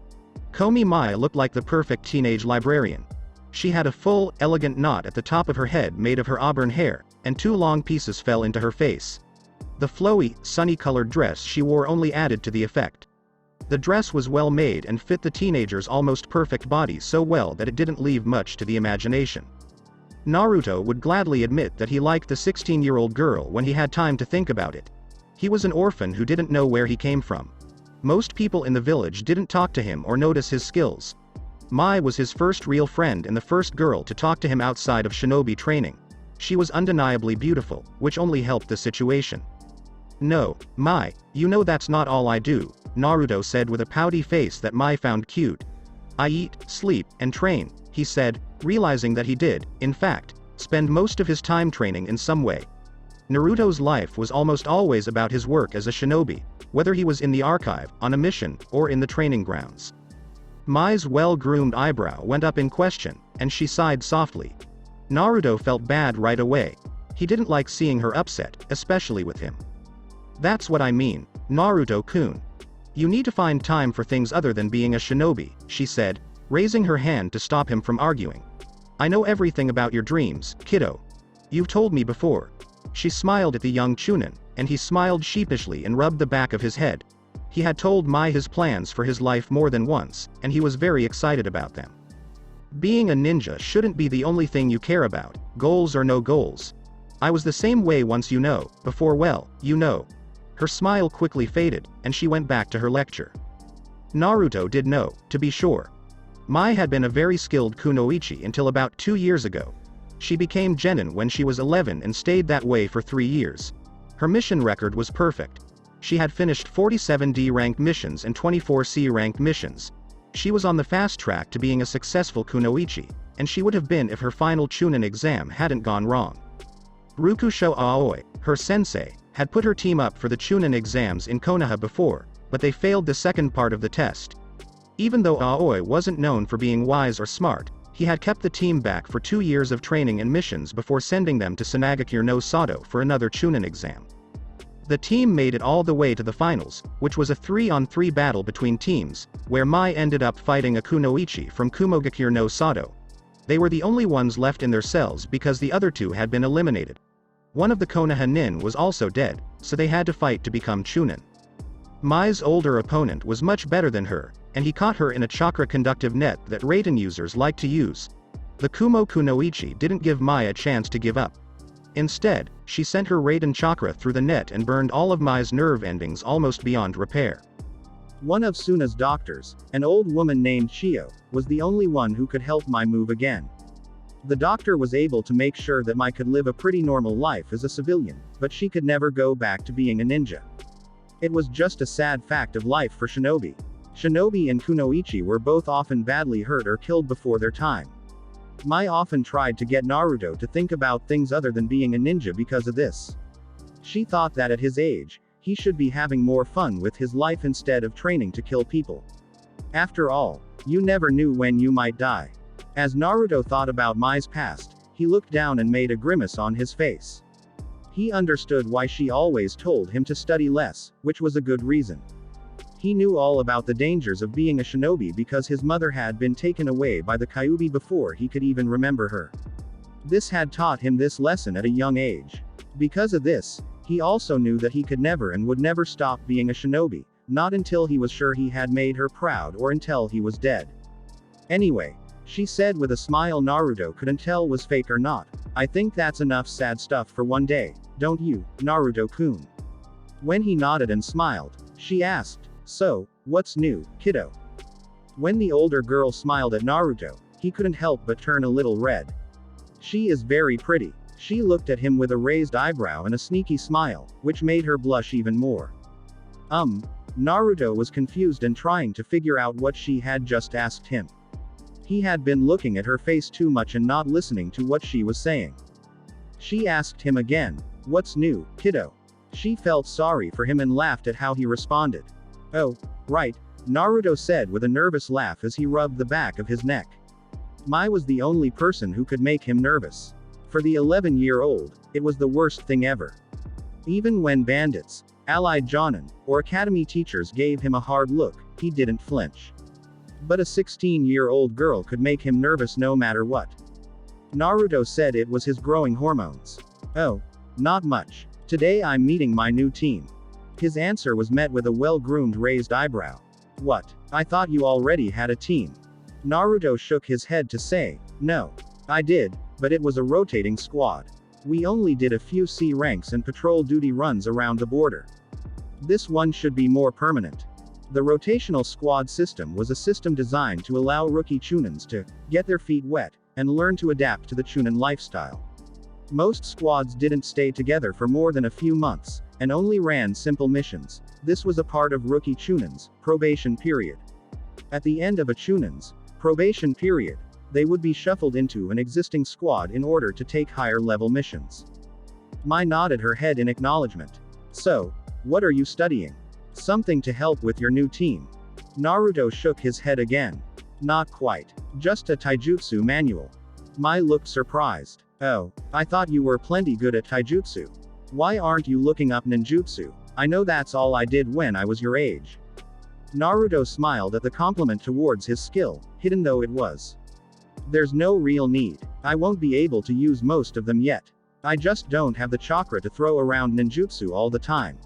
Komi Mai looked like the perfect teenage librarian. She had a full, elegant knot at the top of her head made of her auburn hair, and 2 long pieces fell into her face. The flowy, sunny-colored dress she wore only added to the effect. The dress was well made and fit the teenager's almost perfect body so well that it didn't leave much to the imagination. Naruto would gladly admit that he liked the 16-year-old girl when he had time to think about it. He was an orphan who didn't know where he came from. Most people in the village didn't talk to him or notice his skills. Mai was his first real friend and the first girl to talk to him outside of shinobi training. She was undeniably beautiful, which only helped the situation. "No, Mai, you know that's not all I do," Naruto said with a pouty face that Mai found cute. "I eat, sleep, and train," he said, realizing that he did, in fact, spend most of his time training in some way. Naruto's life was almost always about his work as a shinobi, whether he was in the archive, on a mission, or in the training grounds. Mai's well-groomed eyebrow went up in question, and she sighed softly. Naruto felt bad right away. He didn't like seeing her upset, especially with him. "That's what I mean, Naruto-kun. You need to find time for things other than being a shinobi," she said, raising her hand to stop him from arguing. "I know everything about your dreams, kiddo. You've told me before." She smiled at the young Chunin, and he smiled sheepishly and rubbed the back of his head. He had told Mai his plans for his life more than once, and he was very excited about them. "Being a ninja shouldn't be the only thing you care about, goals or no goals. I was the same way once, you know, before, well, you know." Her smile quickly faded, and she went back to her lecture. Naruto did know, to be sure. Mai had been a very skilled kunoichi until about 2 years ago. She became genin when she was 11 and stayed that way for 3 years. Her mission record was perfect. She had finished 47 D-ranked missions and 24 C-ranked missions. She was on the fast track to being a successful kunoichi, and she would have been if her final Chunin exam hadn't gone wrong. Rukusho Aoi, her sensei, had put her team up for the Chunin exams in Konoha before, but they failed the second part of the test. Even though Aoi wasn't known for being wise or smart, he had kept the team back for 2 years of training and missions before sending them to Sanagakure no Sato for another Chunin exam. The team made it all the way to the finals, which was a 3-on-3 battle between teams, where Mai ended up fighting a kunoichi from Kumogakure no Sato. They were the only ones left in their cells because the other 2 had been eliminated. One of the Konoha nin was also dead, so they had to fight to become Chunin. Mai's older opponent was much better than her, and he caught her in a chakra-conductive net that Raiden users like to use. The Kumo Kunoichi didn't give Mai a chance to give up. Instead, she sent her Raiden chakra through the net and burned all of Mai's nerve endings almost beyond repair. One of Suna's doctors, an old woman named Shio, was the only one who could help Mai move again. The doctor was able to make sure that Mai could live a pretty normal life as a civilian, but she could never go back to being a ninja. It was just a sad fact of life for shinobi. Shinobi and kunoichi were both often badly hurt or killed before their time. Mai often tried to get Naruto to think about things other than being a ninja because of this. She thought that at his age, he should be having more fun with his life instead of training to kill people. After all, you never knew when you might die. As Naruto thought about Mai's past, he looked down and made a grimace on his face. He understood why she always told him to study less, which was a good reason. He knew all about the dangers of being a shinobi because his mother had been taken away by the Kyuubi before he could even remember her. This had taught him this lesson at a young age. Because of this, he also knew that he could never and would never stop being a shinobi, not until he was sure he had made her proud or until he was dead. Anyway, she said with a smile Naruto couldn't tell was fake or not. I think that's enough sad stuff for one day, don't you, Naruto-kun? When he nodded and smiled, she asked, so, what's new, kiddo? When the older girl smiled at Naruto, he couldn't help but turn a little red. She is very pretty. She looked at him with a raised eyebrow and a sneaky smile, which made her blush even more. Naruto was confused and trying to figure out what she had just asked him. He had been looking at her face too much and not listening to what she was saying. She asked him again, what's new, kiddo? She felt sorry for him and laughed at how he responded. Oh, right, Naruto said with a nervous laugh as he rubbed the back of his neck. Mai was the only person who could make him nervous. For the 11-year-old, it was the worst thing ever. Even when bandits, allied jonin, or academy teachers gave him a hard look, he didn't flinch. But a 16-year-old girl could make him nervous no matter what. Naruto said it was his growing hormones. Oh, not much. Today I'm meeting my new team. His answer was met with a well-groomed raised eyebrow. What? I thought you already had a team. Naruto shook his head to say, no. I did, but it was a rotating squad. We only did a few C ranks and patrol duty runs around the border. This one should be more permanent. The rotational squad system was a system designed to allow rookie chunins to get their feet wet and learn to adapt to the chunin lifestyle. Most squads didn't stay together for more than a few months, and only ran simple missions. This was a part of rookie chunin's probation period. At the end of a chunin's probation period, they would be shuffled into an existing squad in order to take higher level missions. Mai nodded her head in acknowledgement. So, what are you studying? Something to help with your new team. Naruto shook his head again. Not quite. Just a taijutsu manual. Mai looked surprised. Oh, I thought you were plenty good at taijutsu. Why aren't you looking up ninjutsu? I know that's all I did when I was your age. Naruto smiled at the compliment towards his skill, hidden though it was. There's no real need. I won't be able to use most of them yet. I just don't have the chakra to throw around ninjutsu all the time.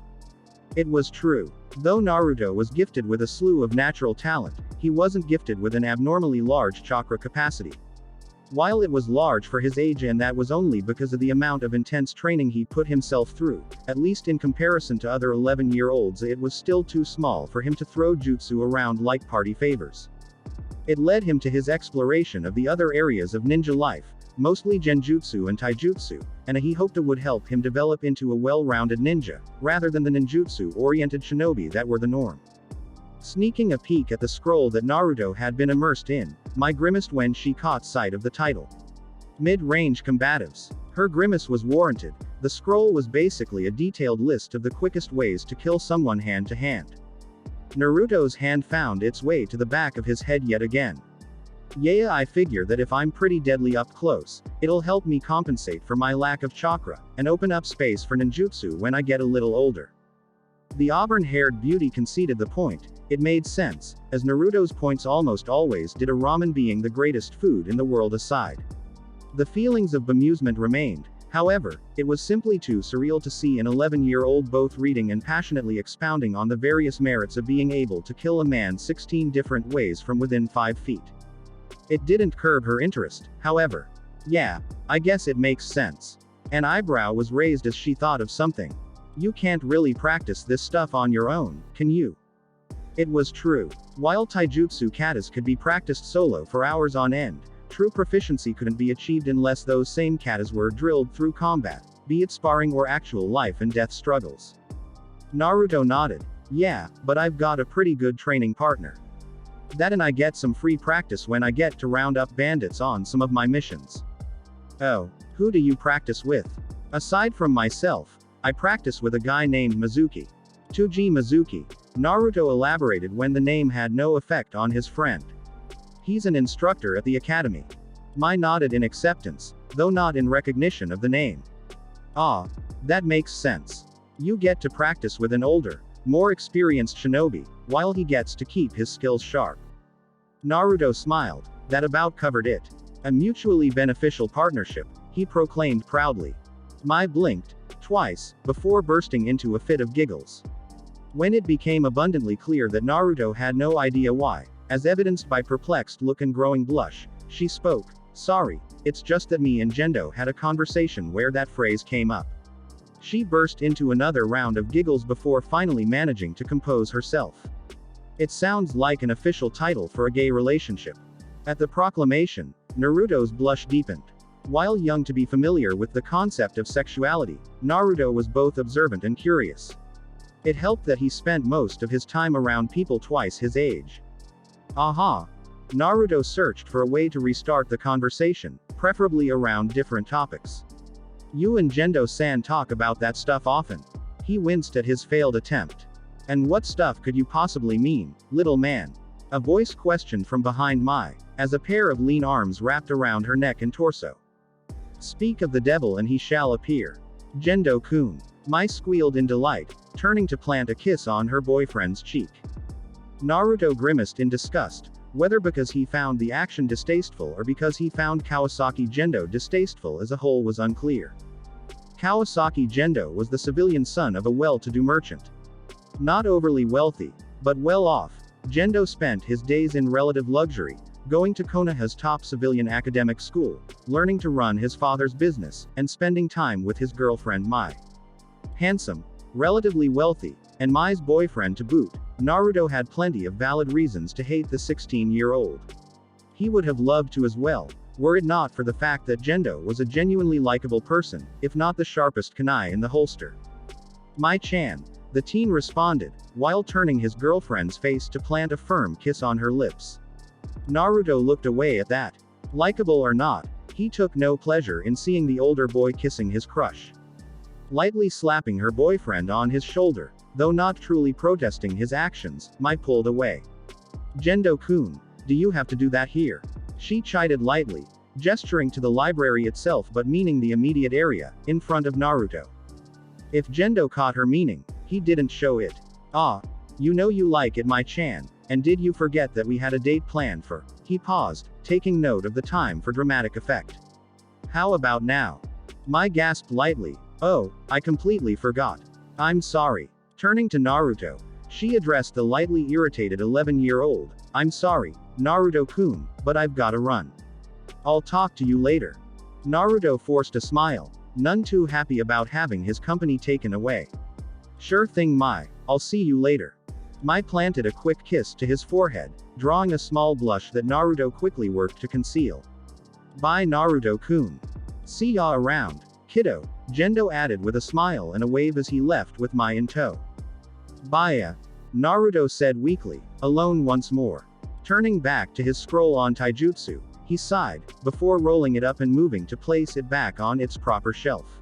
It was true. Though Naruto was gifted with a slew of natural talent, he wasn't gifted with an abnormally large chakra capacity. While it was large for his age, and that was only because of the amount of intense training he put himself through, at least in comparison to other 11-year-olds, it was still too small for him to throw jutsu around like party favors. It led him to his exploration of the other areas of ninja life, mostly genjutsu and taijutsu, and he hoped it would help him develop into a well-rounded ninja, rather than the ninjutsu-oriented shinobi that were the norm. Sneaking a peek at the scroll that Naruto had been immersed in, Mai grimaced when she caught sight of the title. Mid-range combatives. Her grimace was warranted. The scroll was basically a detailed list of the quickest ways to kill someone hand to hand. Naruto's hand found its way to the back of his head yet again. Yeah, I figure that if I'm pretty deadly up close, it'll help me compensate for my lack of chakra, and open up space for ninjutsu when I get a little older. The auburn-haired beauty conceded the point. It made sense, as Naruto's points almost always did, a ramen being the greatest food in the world aside. The feelings of bemusement remained. However, it was simply too surreal to see an 11-year-old both reading and passionately expounding on the various merits of being able to kill a man 16 different ways from within 5 feet. It didn't curb her interest, however. Yeah, I guess it makes sense. An eyebrow was raised as she thought of something. You can't really practice this stuff on your own, can you? It was true. While taijutsu katas could be practiced solo for hours on end, true proficiency couldn't be achieved unless those same katas were drilled through combat, be it sparring or actual life and death struggles. Naruto nodded. Yeah, but I've got a pretty good training partner. That, and I get some free practice when I get to round up bandits on some of my missions. Oh, who do you practice with? Aside from myself, I practice with a guy named Mizuki. Tuji Mizuki. Naruto elaborated when the name had no effect on his friend. He's an instructor at the academy. Mai nodded in acceptance, though not in recognition of the name. Ah, that makes sense. You get to practice with an older, more experienced shinobi, while he gets to keep his skills sharp. Naruto smiled. That about covered it. A mutually beneficial partnership, he proclaimed proudly. Mai blinked twice before bursting into a fit of giggles. When it became abundantly clear that Naruto had no idea why, as evidenced by perplexed look and growing blush, she spoke. Sorry, it's just that me and Gendo had a conversation where that phrase came up. She burst into another round of giggles before finally managing to compose herself. It sounds like an official title for a gay relationship. At the proclamation, Naruto's blush deepened. While young to be familiar with the concept of sexuality, Naruto was both observant and curious. It helped that he spent most of his time around people twice his age. Aha! Naruto searched for a way to restart the conversation, preferably around different topics. You and Gendo-san talk about that stuff often. He winced at his failed attempt. And what stuff could you possibly mean, little man? A voice questioned from behind Mai, as a pair of lean arms wrapped around her neck and torso. Speak of the devil and he shall appear. Gendo-kun. Mai squealed in delight, turning to plant a kiss on her boyfriend's cheek. Naruto grimaced in disgust, whether because he found the action distasteful or because he found Kawasaki Gendo distasteful as a whole was unclear. Kawasaki Gendo was the civilian son of a well-to-do merchant. Not overly wealthy, but well off, Gendo spent his days in relative luxury, going to Konoha's top civilian academic school, learning to run his father's business, and spending time with his girlfriend Mai. Handsome, relatively wealthy, and Mai's boyfriend to boot, Naruto had plenty of valid reasons to hate the 16-year-old. He would have loved to as well, were it not for the fact that Gendo was a genuinely likable person, if not the sharpest kunai in the holster. Mai-chan, the teen responded, while turning his girlfriend's face to plant a firm kiss on her lips. Naruto looked away at that. Likeable or not, he took no pleasure in seeing the older boy kissing his crush. Lightly slapping her boyfriend on his shoulder, though not truly protesting his actions, Mai pulled away. Gendo-kun, do you have to do that here? She chided lightly, gesturing to the library itself but meaning the immediate area, in front of Naruto. If Gendo caught her meaning, he didn't show it. Ah, you know you like it, Mai-chan, and did you forget that we had a date planned for? He paused, taking note of the time for dramatic effect. How about now? Mai gasped lightly. Oh, I completely forgot. I'm sorry. Turning to Naruto, she addressed the lightly irritated 11-year-old. I'm sorry, Naruto-kun, but I've gotta run. I'll talk to you later. Naruto forced a smile, none too happy about having his company taken away. Sure thing, Mai, I'll see you later. Mai planted a quick kiss to his forehead, drawing a small blush that Naruto quickly worked to conceal. Bye, Naruto-kun. See ya around, kiddo, Gendo added with a smile and a wave as he left with Mai in tow. Bye, Naruto said weakly, alone once more. Turning back to his scroll on taijutsu, he sighed, before rolling it up and moving to place it back on its proper shelf.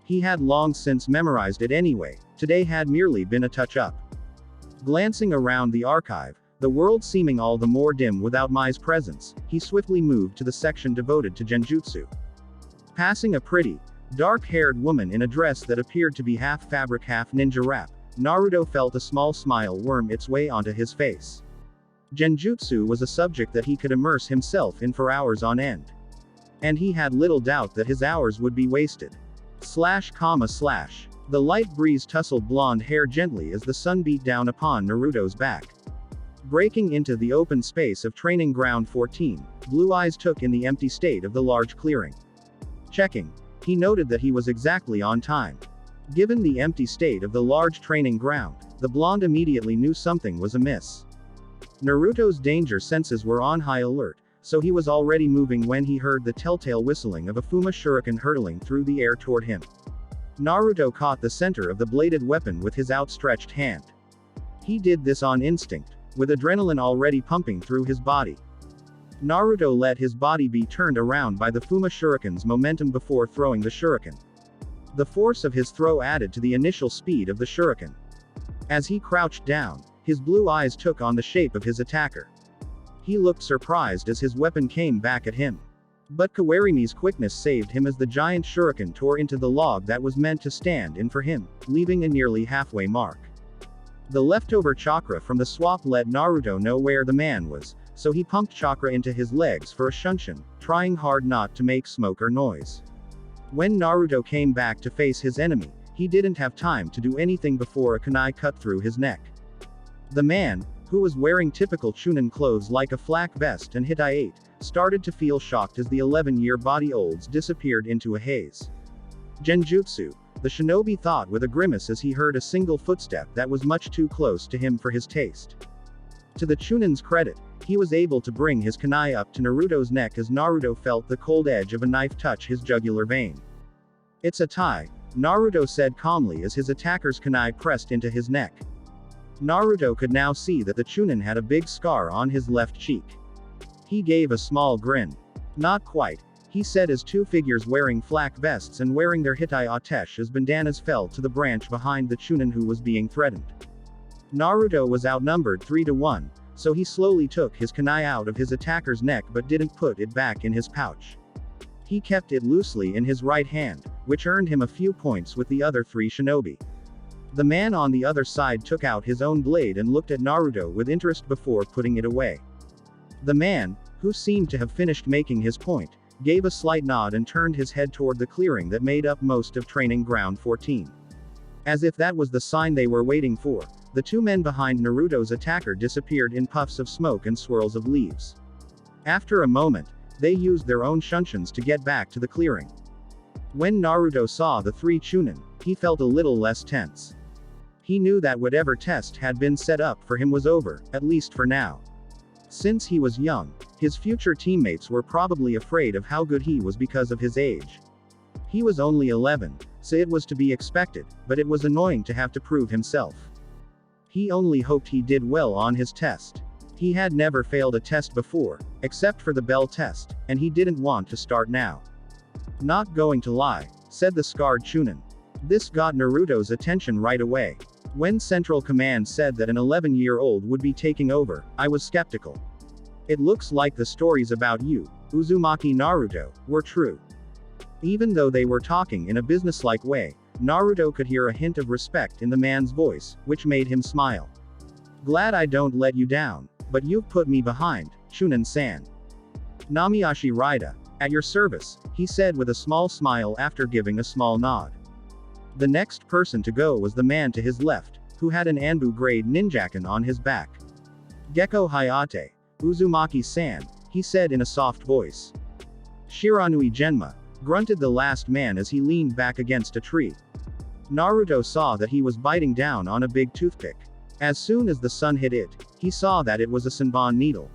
He had long since memorized it anyway, today had merely been a touch-up. Glancing around the archive, the world seeming all the more dim without Mai's presence, he swiftly moved to the section devoted to genjutsu. Passing a pretty, dark-haired woman in a dress that appeared to be half fabric half ninja wrap, Naruto felt a small smile worm its way onto his face. Genjutsu was a subject that he could immerse himself in for hours on end. And he had little doubt that his hours would be wasted. The light breeze tousled blonde hair gently as the sun beat down upon Naruto's back. Breaking into the open space of Training Ground 14, blue eyes took in the empty state of the large clearing. Checking. He noted that he was exactly on time. Given the empty state of the large training ground, the blonde immediately knew something was amiss. Naruto's danger senses were on high alert, so he was already moving when he heard the telltale whistling of a Fuma shuriken hurtling through the air toward him. Naruto caught the center of the bladed weapon with his outstretched hand. He did this on instinct, with adrenaline already pumping through his body. Naruto let his body be turned around by the Fuma shuriken's momentum before throwing the shuriken. The force of his throw added to the initial speed of the shuriken. As he crouched down, his blue eyes took on the shape of his attacker. He looked surprised as his weapon came back at him. But Kawarimi's quickness saved him as the giant shuriken tore into the log that was meant to stand in for him, leaving a nearly halfway mark. The leftover chakra from the swap let Naruto know where the man was, so he pumped chakra into his legs for a shunshin, trying hard not to make smoke or noise. When Naruto came back to face his enemy, he didn't have time to do anything before a kunai cut through his neck. The man, who was wearing typical Chunin clothes like a flak vest and Hitai 8, started to feel shocked as the 11-year body olds disappeared into a haze. Genjutsu, the shinobi thought with a grimace as he heard a single footstep that was much too close to him for his taste. To the Chunin's credit, he was able to bring his kunai up to Naruto's neck as Naruto felt the cold edge of a knife touch his jugular vein. "It's a tie," Naruto said calmly as his attacker's kunai pressed into his neck. Naruto could now see that the Chunin had a big scar on his left cheek. He gave a small grin. "Not quite," he said as two figures wearing flak vests and wearing their Hitai Atesh as bandanas fell to the branch behind the Chunin who was being threatened. Naruto was outnumbered 3-1, so he slowly took his kunai out of his attacker's neck but didn't put it back in his pouch. He kept it loosely in his right hand, which earned him a few points with the other three shinobi. The man on the other side took out his own blade and looked at Naruto with interest before putting it away. The man, who seemed to have finished making his point, gave a slight nod and turned his head toward the clearing that made up most of Training Ground 14. As if that was the sign they were waiting for, the two men behind Naruto's attacker disappeared in puffs of smoke and swirls of leaves. After a moment, they used their own shunshins to get back to the clearing. When Naruto saw the three Chunin, he felt a little less tense. He knew that whatever test had been set up for him was over, at least for now. Since he was young, his future teammates were probably afraid of how good he was because of his age. He was only 11, so it was to be expected, but it was annoying to have to prove himself. He only hoped he did well on his test. He had never failed a test before, except for the bell test, and he didn't want to start now. "Not going to lie," said the scarred Chunin. This got Naruto's attention right away. When Central Command said that an 11-year-old would be taking over, I was skeptical. It looks like the stories about you, Uzumaki Naruto, were true. Even though they were talking in a businesslike way, Naruto could hear a hint of respect in the man's voice, which made him smile. "Glad I don't let you down, but you've put me behind, Chunin-san. Namiyashi Raida, at your service," he said with a small smile after giving a small nod. The next person to go was the man to his left, who had an Anbu-grade ninjakin on his back. "Gecko Hayate, Uzumaki-san," he said in a soft voice. "Shiranui Genma," grunted the last man as he leaned back against a tree. Naruto saw that he was biting down on a big toothpick. As soon as the sun hit it, he saw that it was a Senbon needle.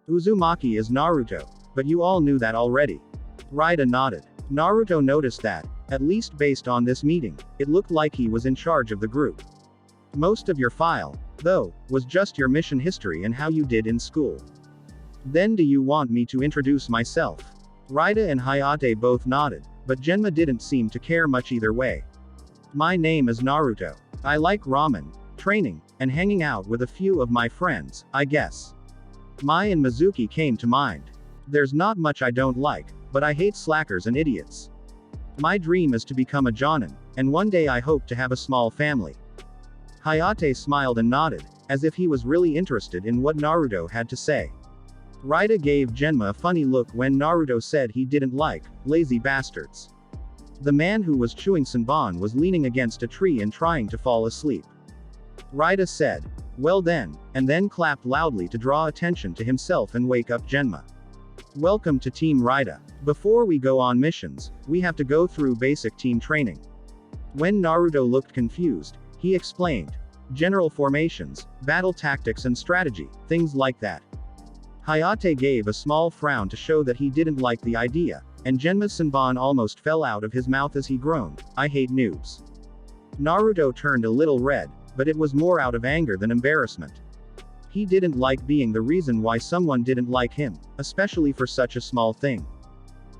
"Uzumaki is Naruto, but you all knew that already." Raida nodded. Naruto noticed that, at least based on this meeting, it looked like he was in charge of the group. "Most of your file, though, was just your mission history and how you did in school. Then do you want me to introduce myself?" Raida and Hayate both nodded, but Genma didn't seem to care much either way. "My name is Naruto. I like ramen, training, and hanging out with a few of my friends, I guess. Mai and Mizuki came to mind. There's not much I don't like, but I hate slackers and idiots. My dream is to become a jonin, and one day I hope to have a small family." Hayate smiled and nodded, as if he was really interested in what Naruto had to say. Raida gave Genma a funny look when Naruto said he didn't like lazy bastards. The man who was chewing Senbon was leaning against a tree and trying to fall asleep. Raida said, "Well then," and then clapped loudly to draw attention to himself and wake up Genma. "Welcome to Team Raida. Before we go on missions, we have to go through basic team training." When Naruto looked confused, he explained. "General formations, battle tactics and strategy, things like that." Hayate gave a small frown to show that he didn't like the idea, and Genma's Senbon almost fell out of his mouth as he groaned, "I hate noobs." Naruto turned a little red, but it was more out of anger than embarrassment. He didn't like being the reason why someone didn't like him, especially for such a small thing.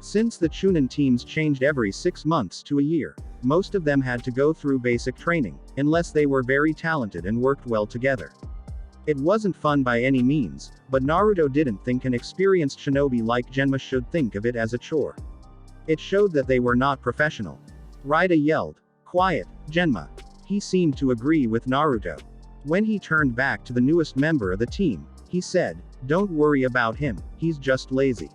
Since the Chunin teams changed every 6 months to a year, most of them had to go through basic training, unless they were very talented and worked well together. It wasn't fun by any means, but Naruto didn't think an experienced shinobi like Genma should think of it as a chore. It showed that they were not professional. Raida yelled, "Quiet, Genma." He seemed to agree with Naruto. When he turned back to the newest member of the team, he said, "Don't worry about him, he's just lazy.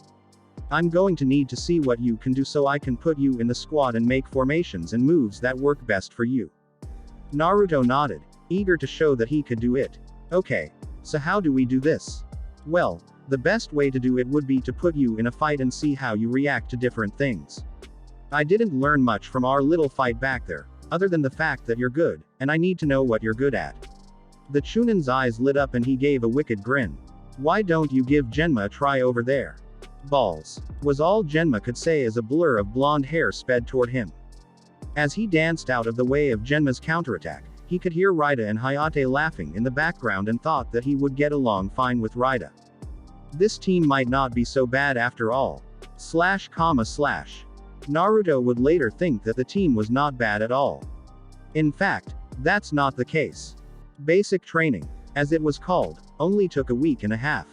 I'm going to need to see what you can do so I can put you in the squad and make formations and moves that work best for you." Naruto nodded, eager to show that he could do it. "Okay, so how do we do this?" "Well, the best way to do it would be to put you in a fight and see how you react to different things. I didn't learn much from our little fight back there, other than the fact that you're good, and I need to know what you're good at." The Chunin's eyes lit up and he gave a wicked grin. "Why don't you give Genma a try over there?" "Balls," was all Genma could say as a blur of blonde hair sped toward him. As he danced out of the way of Genma's counterattack, he could hear Raida and Hayate laughing in the background and thought that he would get along fine with Raida. This team might not be so bad after all. Naruto would later think that the team was not bad at all. In fact, that's not the case. Basic training, as it was called, only took a week and a half.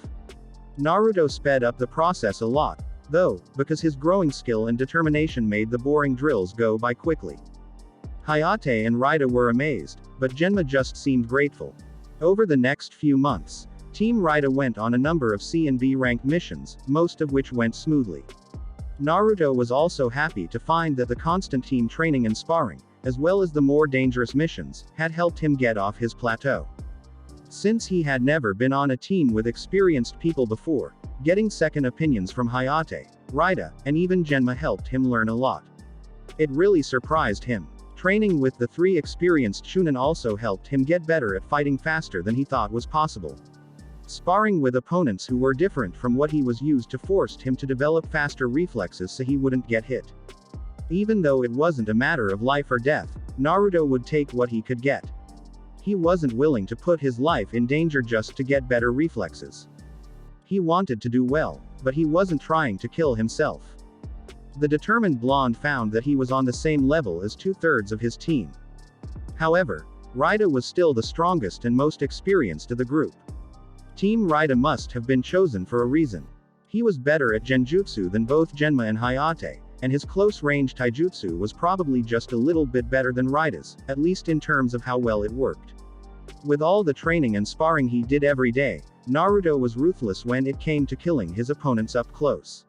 Naruto sped up the process a lot, though, because his growing skill and determination made the boring drills go by quickly. Hayate and Raida were amazed, but Genma just seemed grateful. Over the next few months, Team Raida went on a number of C and B rank missions, most of which went smoothly. Naruto was also happy to find that the constant team training and sparring, as well as the more dangerous missions, had helped him get off his plateau. Since he had never been on a team with experienced people before, getting second opinions from Hayate, Raida, and even Genma helped him learn a lot. It really surprised him. Training with the three experienced Chunin also helped him get better at fighting faster than he thought was possible. Sparring with opponents who were different from what he was used to forced him to develop faster reflexes so he wouldn't get hit. Even though it wasn't a matter of life or death, Naruto would take what he could get. He wasn't willing to put his life in danger just to get better reflexes. He wanted to do well, but he wasn't trying to kill himself. The determined blonde found that he was on the same level as 2/3 of his team. However, Raida was still the strongest and most experienced of the group. Team Raida must have been chosen for a reason. He was better at genjutsu than both Genma and Hayate, and his close-range taijutsu was probably just a little bit better than Raida's, at least in terms of how well it worked. With all the training and sparring he did every day, Naruto was ruthless when it came to killing his opponents up close.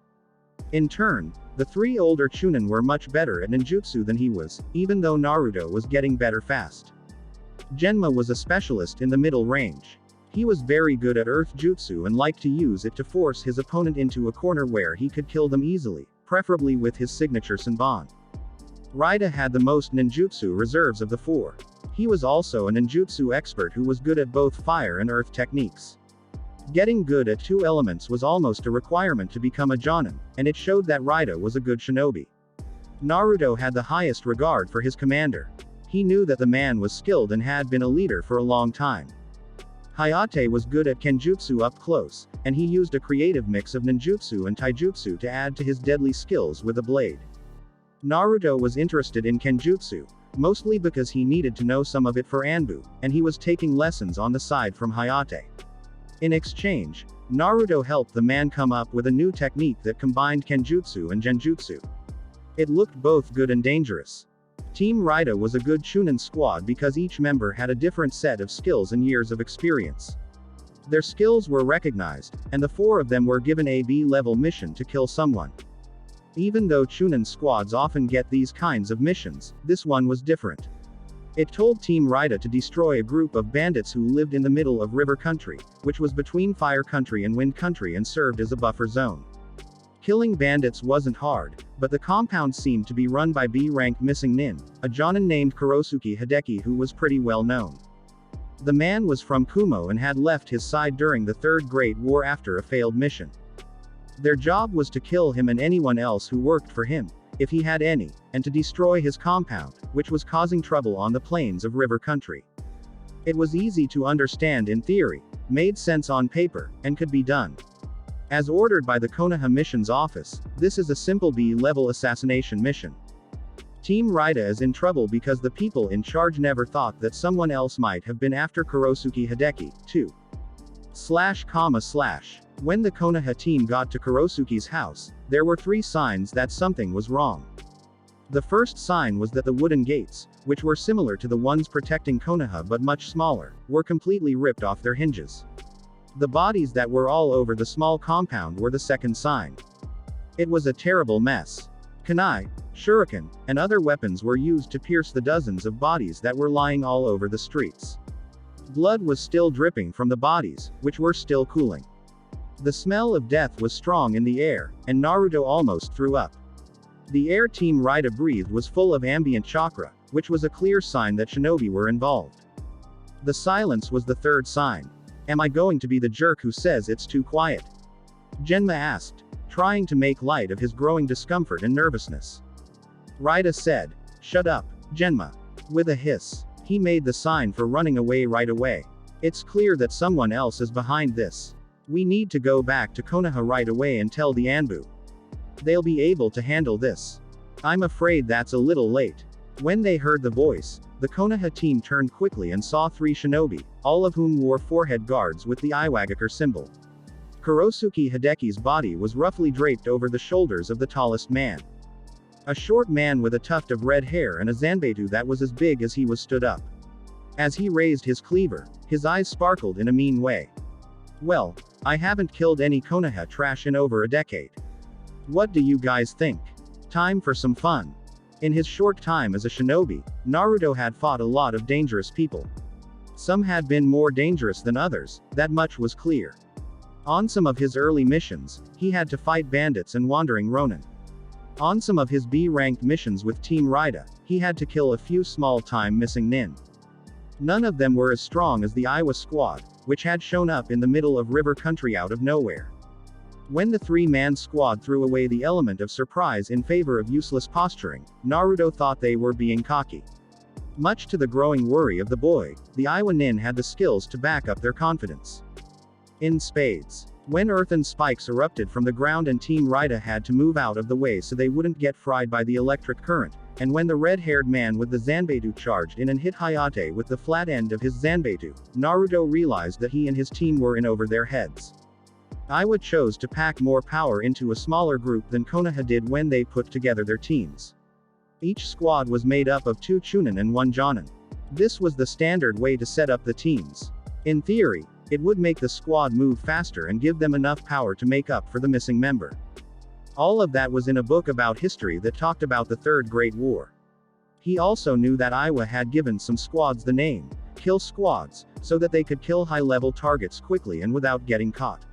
In turn, the three older Chunin were much better at ninjutsu than he was, even though Naruto was getting better fast. Genma was a specialist in the middle range. He was very good at earth jutsu and liked to use it to force his opponent into a corner where he could kill them easily, preferably with his signature Senbon. Raida had the most ninjutsu reserves of the four. He was also a ninjutsu expert who was good at both fire and earth techniques. Getting good at two elements was almost a requirement to become a Jonin, and it showed that Raida was a good shinobi. Naruto had the highest regard for his commander. He knew that the man was skilled and had been a leader for a long time. Hayate was good at kenjutsu up close, and he used a creative mix of ninjutsu and taijutsu to add to his deadly skills with a blade. Naruto was interested in kenjutsu, mostly because he needed to know some of it for Anbu, and he was taking lessons on the side from Hayate. In exchange, Naruto helped the man come up with a new technique that combined kenjutsu and genjutsu. It looked both good and dangerous. Team Raida was a good Chunin squad because each member had a different set of skills and years of experience. Their skills were recognized, and the four of them were given a B-level mission to kill someone. Even though Chunin squads often get these kinds of missions, this one was different. It told Team Raida to destroy a group of bandits who lived in the middle of River Country, which was between Fire Country and Wind Country and served as a buffer zone. Killing bandits wasn't hard, but the compound seemed to be run by B-rank missing nin, a Jonin named Kurosuke Hideki who was pretty well known. The man was from Kumo and had left his side during the Third Great War after a failed mission. Their job was to kill him and anyone else who worked for him, if he had any, and to destroy his compound, which was causing trouble on the plains of River Country. It was easy to understand in theory, made sense on paper, and could be done. As ordered by the Konoha Missions Office, this is a simple B-level assassination mission. Team Raida is in trouble because the people in charge never thought that someone else might have been after Kurosuke Hideki, too. When the Konoha team got to Kurosuke's house, there were 3 signs that something was wrong. The first sign was that the wooden gates, which were similar to the ones protecting Konoha but much smaller, were completely ripped off their hinges. The bodies that were all over the small compound were the second sign. It was a terrible mess. Kunai, shuriken, and other weapons were used to pierce the dozens of bodies that were lying all over the streets. Blood was still dripping from the bodies, which were still cooling. The smell of death was strong in the air, and Naruto almost threw up. The air Team Raida breathed was full of ambient chakra, which was a clear sign that shinobi were involved. The silence was the third sign. Am I going to be the jerk who says it's too quiet? Genma asked, trying to make light of his growing discomfort and nervousness. Raida said, "Shut up, Genma." With a hiss, he made the sign for running away right away. It's clear that someone else is behind this. We need to go back to Konoha right away and tell the Anbu. They'll be able to handle this. I'm afraid that's a little late. When they heard the voice, the Konoha team turned quickly and saw 3 shinobi, all of whom wore forehead guards with the Iwagakure symbol. Kurosuke Hideki's body was roughly draped over the shoulders of the tallest man. A short man with a tuft of red hair and a zanbetu that was as big as he was stood up. As he raised his cleaver, his eyes sparkled in a mean way. Well, I haven't killed any Konoha trash in over a decade. What do you guys think? Time for some fun. In his short time as a shinobi, Naruto had fought a lot of dangerous people. Some had been more dangerous than others, that much was clear. On some of his early missions, he had to fight bandits and wandering ronin. On some of his B-ranked missions with Team Raida, he had to kill a few small-time missing nin. None of them were as strong as the Iowa squad, which had shown up in the middle of river country out of nowhere. When the 3-man squad threw away the element of surprise in favor of useless posturing, Naruto thought they were being cocky. Much to the growing worry of the boy, the Iowa nin had the skills to back up their confidence. In spades. When earthen spikes erupted from the ground and Team Raida had to move out of the way so they wouldn't get fried by the electric current, and when the red-haired man with the zanbetu charged in and hit Hayate with the flat end of his zanbetu, Naruto realized that he and his team were in over their heads. Iwa chose to pack more power into a smaller group than Konoha did when they put together their teams. Each squad was made up of 2 chunin and 1 jonin. This was the standard way to set up the teams. In theory, it would make the squad move faster and give them enough power to make up for the missing member. All of that was in a book about history that talked about the Third Great War. He also knew that Iwa had given some squads the name, Kill Squads, so that they could kill high-level targets quickly and without getting caught.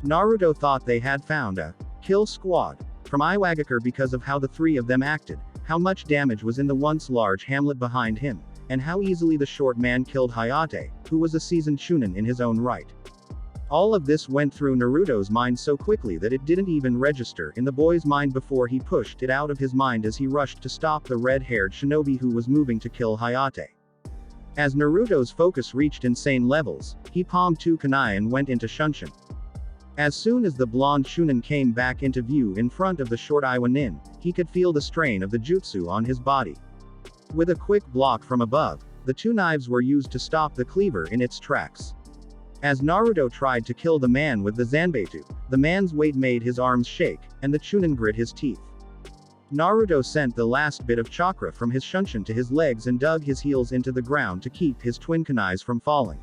Naruto thought they had found a Kill Squad from Iwagakure because of how the 3 of them acted, how much damage was in the once large hamlet behind him, and how easily the short man killed Hayate, who was a seasoned chunin in his own right. All of this went through Naruto's mind so quickly that it didn't even register in the boy's mind before he pushed it out of his mind as he rushed to stop the red-haired shinobi who was moving to kill Hayate. As Naruto's focus reached insane levels, he palmed 2 kunai and went into Shunshin. As soon as the blonde chunin came back into view in front of the short Iwa nin, he could feel the strain of the jutsu on his body. With a quick block from above, the 2 knives were used to stop the cleaver in its tracks. As Naruto tried to kill the man with the zanbetu, the man's weight made his arms shake, and the chunin grit his teeth. Naruto sent the last bit of chakra from his shunshin to his legs and dug his heels into the ground to keep his twin kunais from falling.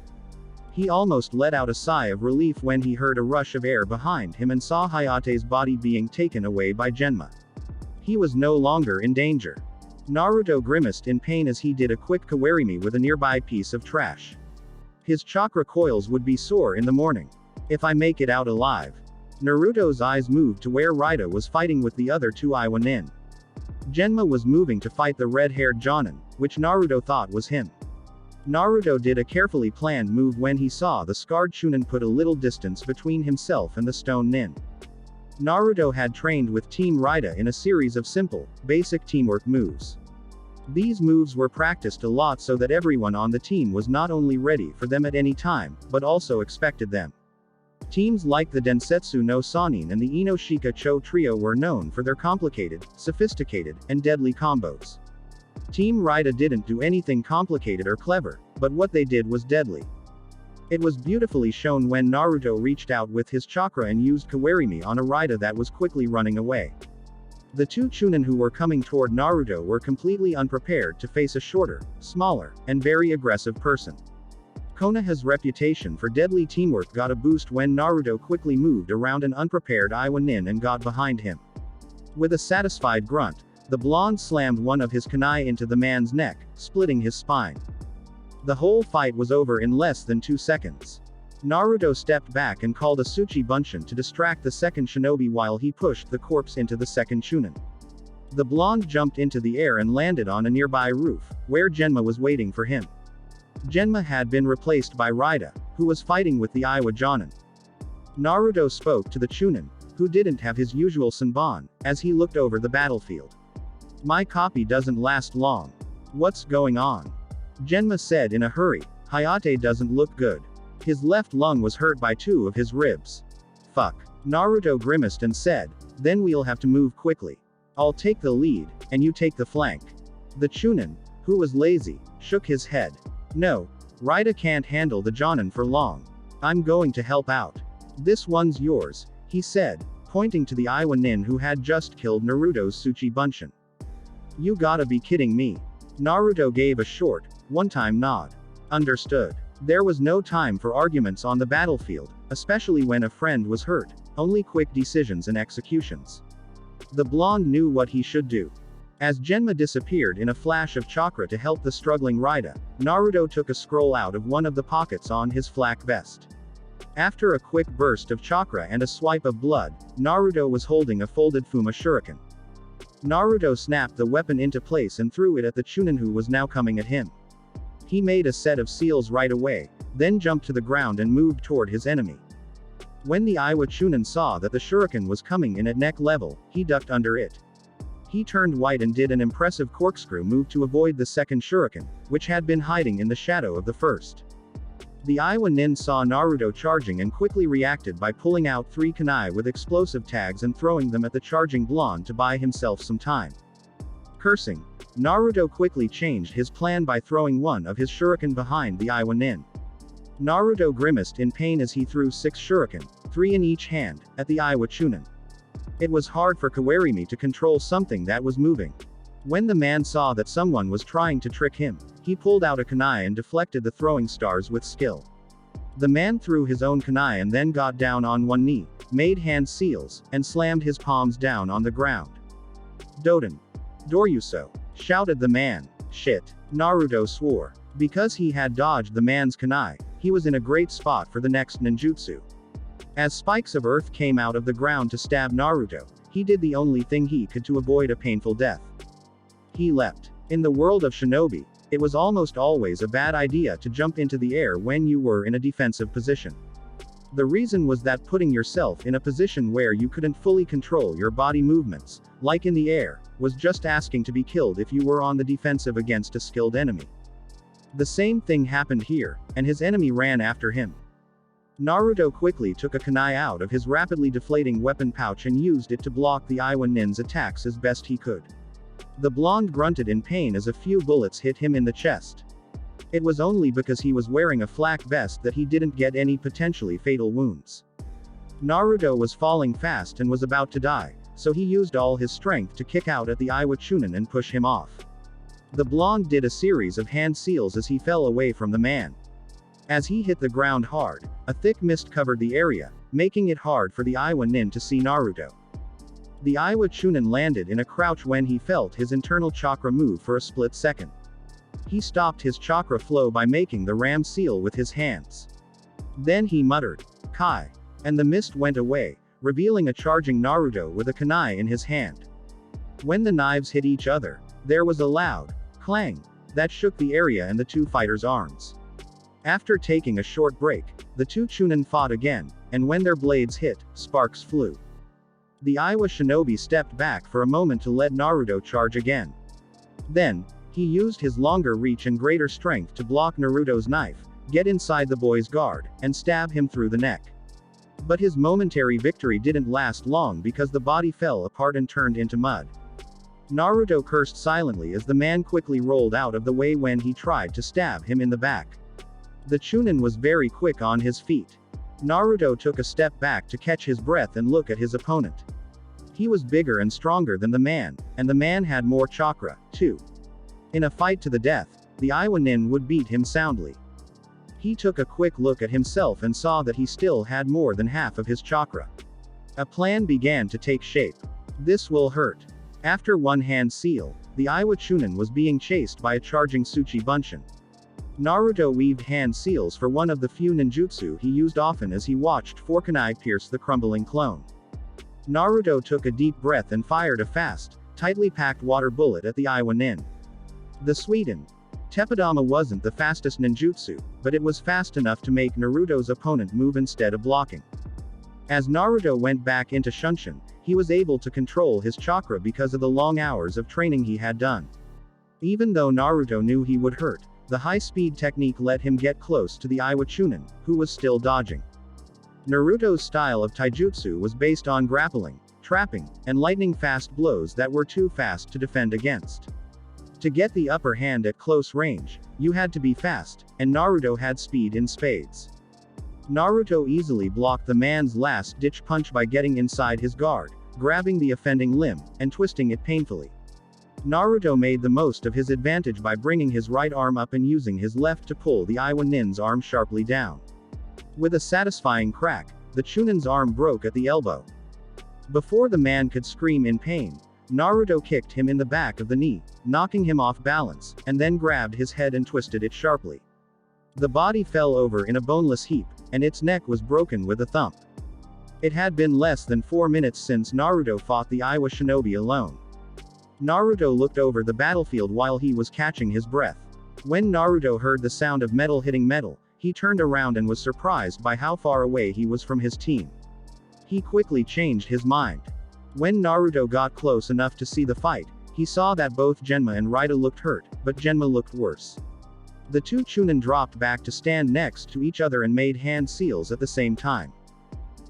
He almost let out a sigh of relief when he heard a rush of air behind him and saw Hayate's body being taken away by Genma. He was no longer in danger. Naruto grimaced in pain as he did a quick kawarimi with a nearby piece of trash. His chakra coils would be sore in the morning. If I make it out alive. Naruto's eyes moved to where Raida was fighting with the other 2 Iwa nin. Genma was moving to fight the red-haired jonin, which Naruto thought was him. Naruto did a carefully planned move when he saw the scarred chunin put a little distance between himself and the stone nin. Naruto had trained with Team Raida in a series of simple, basic teamwork moves. These moves were practiced a lot so that everyone on the team was not only ready for them at any time, but also expected them. Teams like the Densetsu no Sanin and the Inoshika Cho trio were known for their complicated, sophisticated, and deadly combos. Team Raida didn't do anything complicated or clever, but what they did was deadly. It was beautifully shown when Naruto reached out with his chakra and used Kawarimi on a Raida that was quickly running away. The two Chunin who were coming toward Naruto were completely unprepared to face a shorter, smaller, and very aggressive person. Konoha's reputation for deadly teamwork got a boost when Naruto quickly moved around an unprepared Iwa Nin and got behind him. With a satisfied grunt, the blonde slammed one of his kunai into the man's neck, splitting his spine. The whole fight was over in less than 2 seconds. Naruto stepped back and called a Tsuchi Bunshin to distract the second shinobi while he pushed the corpse into the second Chunin. The blonde jumped into the air and landed on a nearby roof, where Genma was waiting for him. Genma had been replaced by Raida, who was fighting with the Iwa Jonin. Naruto spoke to the Chunin, who didn't have his usual Senbon, as he looked over the battlefield. "My copy doesn't last long. What's going on?" Genma said in a hurry. "Hayate doesn't look good. His left lung was hurt by 2 of his ribs." "Fuck." Naruto grimaced and said, "Then we'll have to move quickly. I'll take the lead, and you take the flank." The Chunin, who was lazy, shook his head. "No. Raida can't handle the Jonin for long. I'm going to help out." "This one's yours," he said, pointing to the Iwa Nin who had just killed Naruto's Tsuchi Bunshin. "You gotta be kidding me." Naruto gave a short, one-time nod. "Understood." There was no time for arguments on the battlefield, especially when a friend was hurt, only quick decisions and executions. The blonde knew what he should do. As Genma disappeared in a flash of chakra to help the struggling Raida, Naruto took a scroll out of one of the pockets on his flak vest. After a quick burst of chakra and a swipe of blood, Naruto was holding a folded Fuma Shuriken. Naruto snapped the weapon into place and threw it at the Chunin who was now coming at him. He made a set of seals right away, then jumped to the ground and moved toward his enemy. When the Iwa Chunin saw that the shuriken was coming in at neck level, he ducked under it. He turned white and did an impressive corkscrew move to avoid the second shuriken, which had been hiding in the shadow of the first. The Iwa Nin saw Naruto charging and quickly reacted by pulling out 3 kunai with explosive tags and throwing them at the charging blonde to buy himself some time. Cursing, Naruto quickly changed his plan by throwing one of his shuriken behind the Iwa Nin. Naruto grimaced in pain as he threw 6 shuriken, 3 in each hand, at the Iwa Chunin. It was hard for Kawarimi to control something that was moving. When the man saw that someone was trying to trick him, he pulled out a kunai and deflected the throwing stars with skill. The man threw his own kunai and then got down on one knee, made hand seals, and slammed his palms down on the ground. "Doden. Doryuso," shouted the man. "Shit." Naruto swore. Because he had dodged the man's kunai, he was in a great spot for the next ninjutsu. As spikes of earth came out of the ground to stab Naruto, he did the only thing he could to avoid a painful death. He leapt. In the world of shinobi, it was almost always a bad idea to jump into the air when you were in a defensive position. The reason was that putting yourself in a position where you couldn't fully control your body movements, like in the air, was just asking to be killed if you were on the defensive against a skilled enemy. The same thing happened here, and his enemy ran after him. Naruto quickly took a kunai out of his rapidly deflating weapon pouch and used it to block the Iwa Nin's attacks as best he could. The blonde grunted in pain as a few bullets hit him in the chest. It was only because he was wearing a flak vest that he didn't get any potentially fatal wounds. Naruto was falling fast and was about to die, so he used all his strength to kick out at the Iwa Chunin and push him off. The blonde did a series of hand seals as he fell away from the man. As he hit the ground hard, a thick mist covered the area, making it hard for the Iwa Nin to see Naruto. The Iwa Chunin landed in a crouch when he felt his internal chakra move for a split second. He stopped his chakra flow by making the ram seal with his hands. Then he muttered, "Kai," and the mist went away, revealing a charging Naruto with a kunai in his hand. When the knives hit each other, there was a loud clang that shook the area and the two fighters' arms. After taking a short break, the two Chunin fought again, and when their blades hit, sparks flew. The Iwa shinobi stepped back for a moment to let Naruto charge again. Then, he used his longer reach and greater strength to block Naruto's knife, get inside the boy's guard, and stab him through the neck. But his momentary victory didn't last long because the body fell apart and turned into mud. Naruto cursed silently as the man quickly rolled out of the way when he tried to stab him in the back. The Chunin was very quick on his feet. Naruto took a step back to catch his breath and look at his opponent. He was bigger and stronger than the man, and the man had more chakra, too. In a fight to the death, the Iwa Nin would beat him soundly. He took a quick look at himself and saw that he still had more than half of his chakra. A plan began to take shape. This will hurt. After one hand seal, the Iwa Chunin was being chased by a charging Tsuchi Bunshin. Naruto weaved hand seals for one of the few ninjutsu he used often as he watched Forkanai pierce the crumbling clone. Naruto took a deep breath and fired a fast, tightly packed water bullet at the Iwa Nin. The Sweden Teppadama wasn't the fastest ninjutsu, but it was fast enough to make Naruto's opponent move instead of blocking. As Naruto went back into Shunshin, he was able to control his chakra because of the long hours of training he had done. Even though Naruto knew he would hurt, the high-speed technique let him get close to the Iwa Chunin, who was still dodging. Naruto's style of taijutsu was based on grappling, trapping, and lightning-fast blows that were too fast to defend against. To get the upper hand at close range, you had to be fast, and Naruto had speed in spades. Naruto easily blocked the man's last-ditch punch by getting inside his guard, grabbing the offending limb, and twisting it painfully. Naruto made the most of his advantage by bringing his right arm up and using his left to pull the Iwa Nin's arm sharply down. With a satisfying crack, the Chunin's arm broke at the elbow. Before the man could scream in pain, Naruto kicked him in the back of the knee, knocking him off balance, and then grabbed his head and twisted it sharply. The body fell over in a boneless heap, and its neck was broken with a thump. It had been less than 4 minutes since Naruto fought the Iwa shinobi alone. Naruto looked over the battlefield while he was catching his breath. When Naruto heard the sound of metal hitting metal, he turned around and was surprised by how far away he was from his team. He quickly changed his mind. When Naruto got close enough to see the fight, he saw that both Genma and Raida looked hurt, but Genma looked worse. The two Chunin dropped back to stand next to each other and made hand seals at the same time.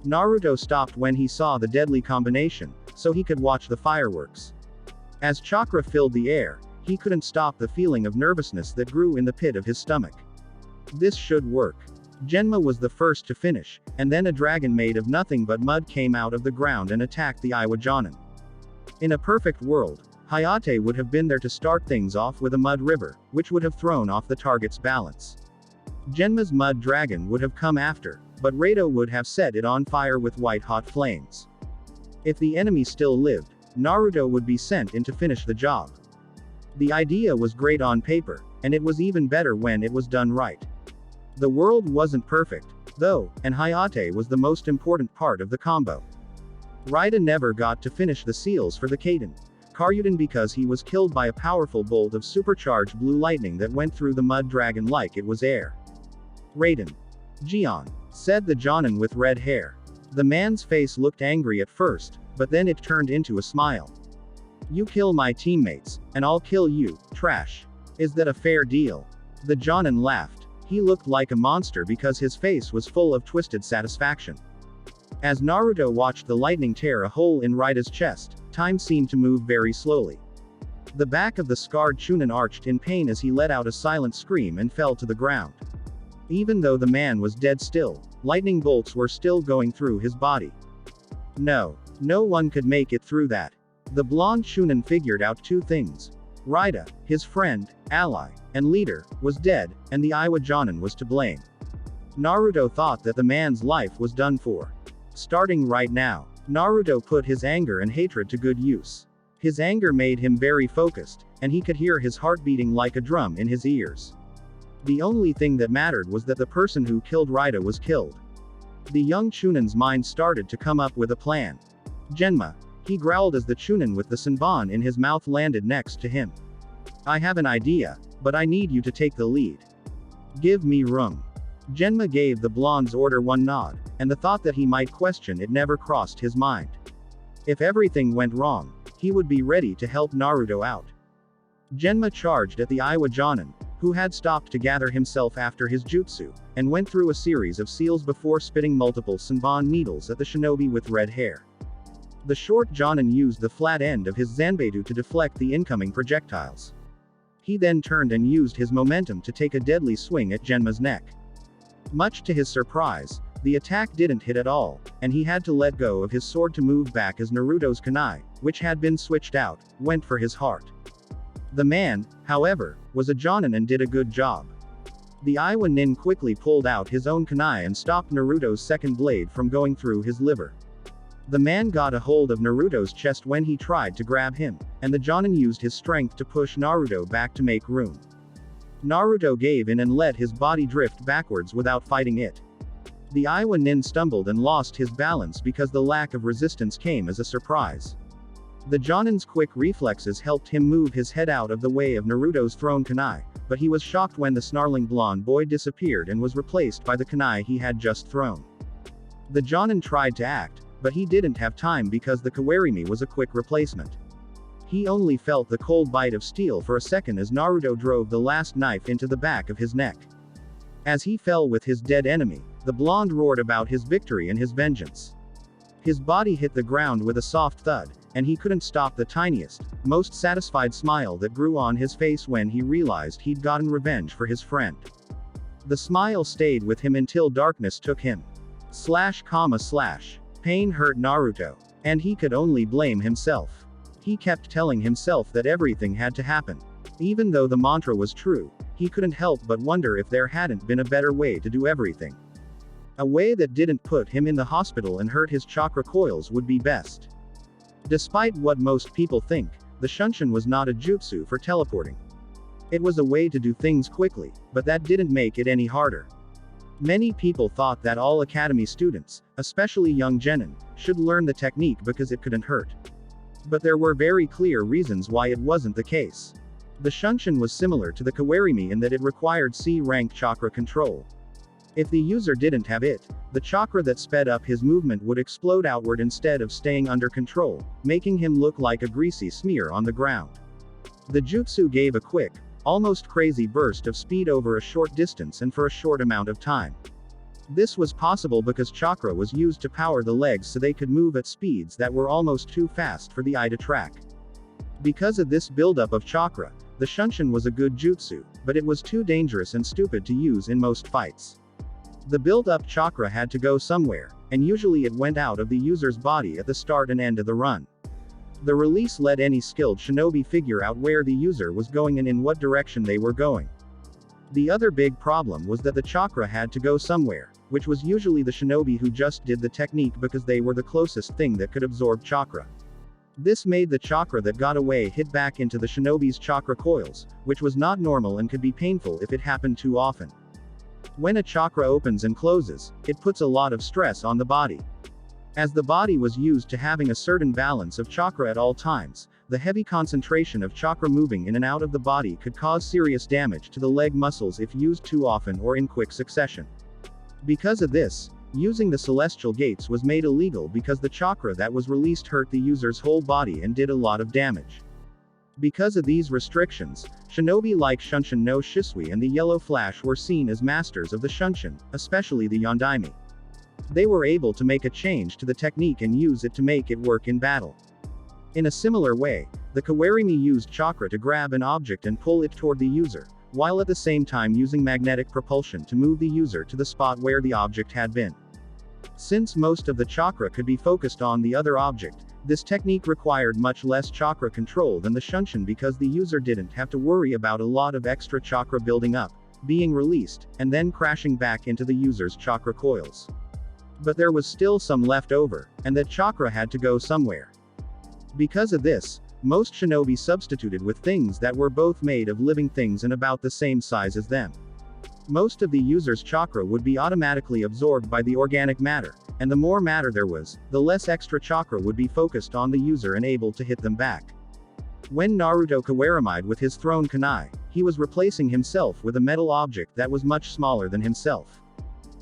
Naruto stopped when he saw the deadly combination, so he could watch the fireworks. As chakra filled the air, he couldn't stop the feeling of nervousness that grew in the pit of his stomach. This should work. Genma was the first to finish, and then a dragon made of nothing but mud came out of the ground and attacked the Iwa Jonin. In a perfect world, Hayate would have been there to start things off with a mud river, which would have thrown off the target's balance. Genma's mud dragon would have come after, but Raida would have set it on fire with white-hot flames. If the enemy still lived, Naruto would be sent in to finish the job. The idea was great on paper, and it was even better when it was done right. The world wasn't perfect, though, and Hayate was the most important part of the combo. Raida never got to finish the seals for the Kaden Karyudan because he was killed by a powerful bolt of supercharged blue lightning that went through the mud dragon like it was air. Raiden. Jian, said the Jonin with red hair. The man's face looked angry at first, but then it turned into a smile. You kill my teammates, and I'll kill you, trash. Is that a fair deal? The Jonin laughed. He looked like a monster because his face was full of twisted satisfaction. As Naruto watched the lightning tear a hole in Raida's chest, time seemed to move very slowly. The back of the scarred Chunin arched in pain as he let out a silent scream and fell to the ground. Even though the man was dead still, lightning bolts were still going through his body. No one could make it through that. The blonde Chunin figured out two things. Raida, his friend, ally, and leader, was dead, and the Iwa Jonin was to blame. Naruto thought that the man's life was done for. Starting right now, Naruto put his anger and hatred to good use. His anger made him very focused, and he could hear his heart beating like a drum in his ears. The only thing that mattered was that the person who killed Raida was killed. The young Chunin's mind started to come up with a plan. Genma, he growled as the Chunin with the Senbon in his mouth landed next to him. I have an idea, but I need you to take the lead. Give me room. Genma gave the blonde's order one nod, and the thought that he might question it never crossed his mind. If everything went wrong, he would be ready to help Naruto out. Genma charged at the Iwa Jonin, who had stopped to gather himself after his jutsu, and went through a series of seals before spitting multiple Senbon needles at the shinobi with red hair. The short Jonin used the flat end of his Zanbeidu to deflect the incoming projectiles. He then turned and used his momentum to take a deadly swing at Genma's neck. Much to his surprise, the attack didn't hit at all, and he had to let go of his sword to move back as Naruto's kunai, which had been switched out, went for his heart. The man, however, was a Jonin and did a good job. The Iwa Nin quickly pulled out his own kunai and stopped Naruto's second blade from going through his liver. The man got a hold of Naruto's chest when he tried to grab him, and the Jonin used his strength to push Naruto back to make room. Naruto gave in and let his body drift backwards without fighting it. The Iwa Nin stumbled and lost his balance because the lack of resistance came as a surprise. The Jonin's quick reflexes helped him move his head out of the way of Naruto's thrown kunai, but he was shocked when the snarling blonde boy disappeared and was replaced by the kunai he had just thrown. The Jonin tried to act, but he didn't have time because the Kawarimi was a quick replacement. He only felt the cold bite of steel for a second as Naruto drove the last knife into the back of his neck. As he fell with his dead enemy, the blonde roared about his victory and his vengeance. His body hit the ground with a soft thud, and he couldn't stop the tiniest, most satisfied smile that grew on his face when he realized he'd gotten revenge for his friend. The smile stayed with him until darkness took him. Pain hurt Naruto, and he could only blame himself. He kept telling himself that everything had to happen. Even though the mantra was true, he couldn't help but wonder if there hadn't been a better way to do everything. A way that didn't put him in the hospital and hurt his chakra coils would be best. Despite what most people think, the Shunshin was not a jutsu for teleporting. It was a way to do things quickly, but that didn't make it any harder. Many people thought that all academy students, especially young genin, should learn the technique because it couldn't hurt. But there were very clear reasons why it wasn't the case. The Shunshin was similar to the Kawarimi in that it required C-rank chakra control. If the user didn't have it, the chakra that sped up his movement would explode outward instead of staying under control, making him look like a greasy smear on the ground. The jutsu gave a quick, almost crazy burst of speed over a short distance and for a short amount of time. This was possible because chakra was used to power the legs so they could move at speeds that were almost too fast for the eye to track. Because of this buildup of chakra, the Shunshin was a good jutsu, but it was too dangerous and stupid to use in most fights. The build-up chakra had to go somewhere, and usually it went out of the user's body at the start and end of the run. The release let any skilled shinobi figure out where the user was going and in what direction they were going. The other big problem was that the chakra had to go somewhere, which was usually the shinobi who just did the technique because they were the closest thing that could absorb chakra. This made the chakra that got away hit back into the shinobi's chakra coils, which was not normal and could be painful if it happened too often. When a chakra opens and closes, it puts a lot of stress on the body. As the body was used to having a certain balance of chakra at all times, the heavy concentration of chakra moving in and out of the body could cause serious damage to the leg muscles if used too often or in quick succession. Because of this, using the celestial gates was made illegal because the chakra that was released hurt the user's whole body and did a lot of damage. Because of these restrictions, shinobi like Shunshin no Shisui and the Yellow Flash were seen as masters of the Shunshin, especially the Yondaime. They were able to make a change to the technique and use it to make it work in battle. In a similar way, the Kawarimi used chakra to grab an object and pull it toward the user, while at the same time using magnetic propulsion to move the user to the spot where the object had been. Since most of the chakra could be focused on the other object, this technique required much less chakra control than the Shunshin because the user didn't have to worry about a lot of extra chakra building up, being released, and then crashing back into the user's chakra coils. But there was still some left over, and that chakra had to go somewhere. Because of this, most shinobi substituted with things that were both made of living things and about the same size as them. Most of the user's chakra would be automatically absorbed by the organic matter, and the more matter there was, the less extra chakra would be focused on the user and able to hit them back. When Naruto Kawarimi'd with his thrown kunai, he was replacing himself with a metal object that was much smaller than himself.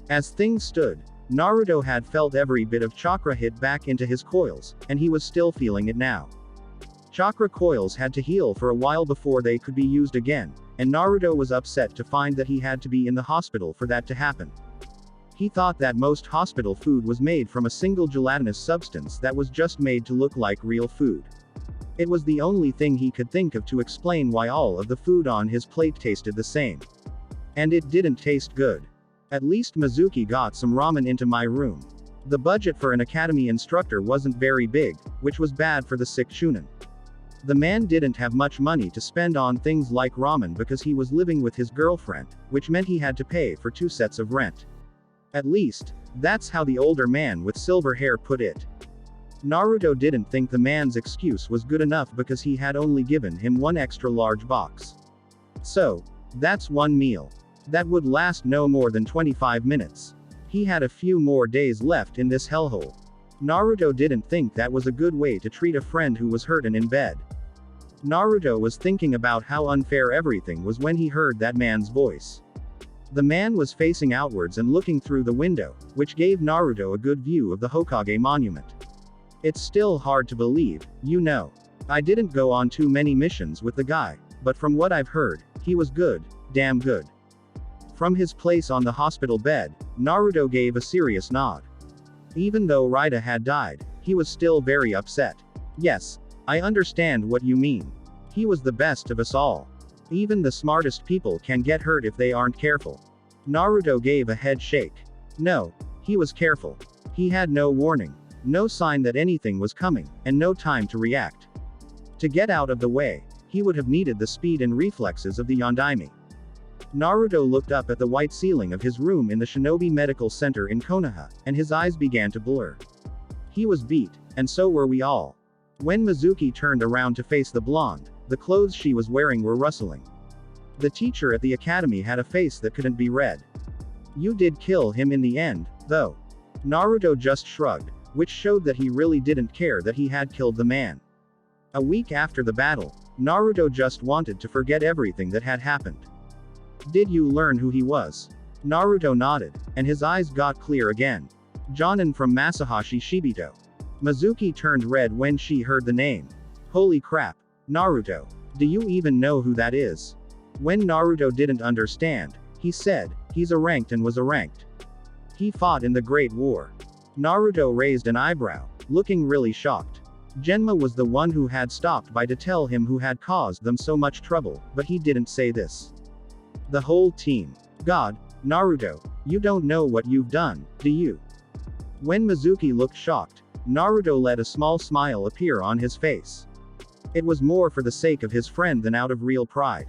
As things stood, Naruto had felt every bit of chakra hit back into his coils, and he was still feeling it now. Chakra coils had to heal for a while before they could be used again, and Naruto was upset to find that he had to be in the hospital for that to happen. He thought that most hospital food was made from a single gelatinous substance that was just made to look like real food. It was the only thing he could think of to explain why all of the food on his plate tasted the same. And it didn't taste good. At least Mizuki got some ramen into my room. The budget for an academy instructor wasn't very big, which was bad for the sick Chunin. The man didn't have much money to spend on things like ramen because he was living with his girlfriend, which meant he had to pay for 2 sets of rent. At least, that's how the older man with silver hair put it. Naruto didn't think the man's excuse was good enough because he had only given him 1 extra large box. So, that's 1 meal. That would last no more than 25 minutes. He had a few more days left in this hellhole. Naruto didn't think that was a good way to treat a friend who was hurt and in bed. Naruto was thinking about how unfair everything was when he heard that man's voice. The man was facing outwards and looking through the window, which gave Naruto a good view of the Hokage monument. It's still hard to believe, you know. I didn't go on too many missions with the guy, but from what I've heard, he was good, damn good. From his place on the hospital bed, Naruto gave a serious nod. Even though Raida had died, he was still very upset. Yes, I understand what you mean. He was the best of us all. Even the smartest people can get hurt if they aren't careful. Naruto gave a head shake. No, he was careful. He had no warning, no sign that anything was coming, and no time to react. To get out of the way, he would have needed the speed and reflexes of the Yondaime. Naruto looked up at the white ceiling of his room in the Shinobi Medical Center in Konoha, and his eyes began to blur. He was beat, and so were we all. When Mizuki turned around to face the blonde, the clothes she was wearing were rustling. The teacher at the academy had a face that couldn't be read. You did kill him in the end, though. Naruto just shrugged, which showed that he really didn't care that he had killed the man. A week after the battle, Naruto just wanted to forget everything that had happened. Did you learn who he was? Naruto nodded, and his eyes got clear again. Jonin from Masahashi Shibito. Mizuki turned red when she heard the name. Holy crap. Naruto. Do you even know who that is? When Naruto didn't understand, he said, he's a ranked and was a ranked. He fought in the Great War. Naruto raised an eyebrow, looking really shocked. Genma was the one who had stopped by to tell him who had caused them so much trouble, but he didn't say this. The whole team. God, Naruto, you don't know what you've done, do you? When Mizuki looked shocked, Naruto let a small smile appear on his face. It was more for the sake of his friend than out of real pride.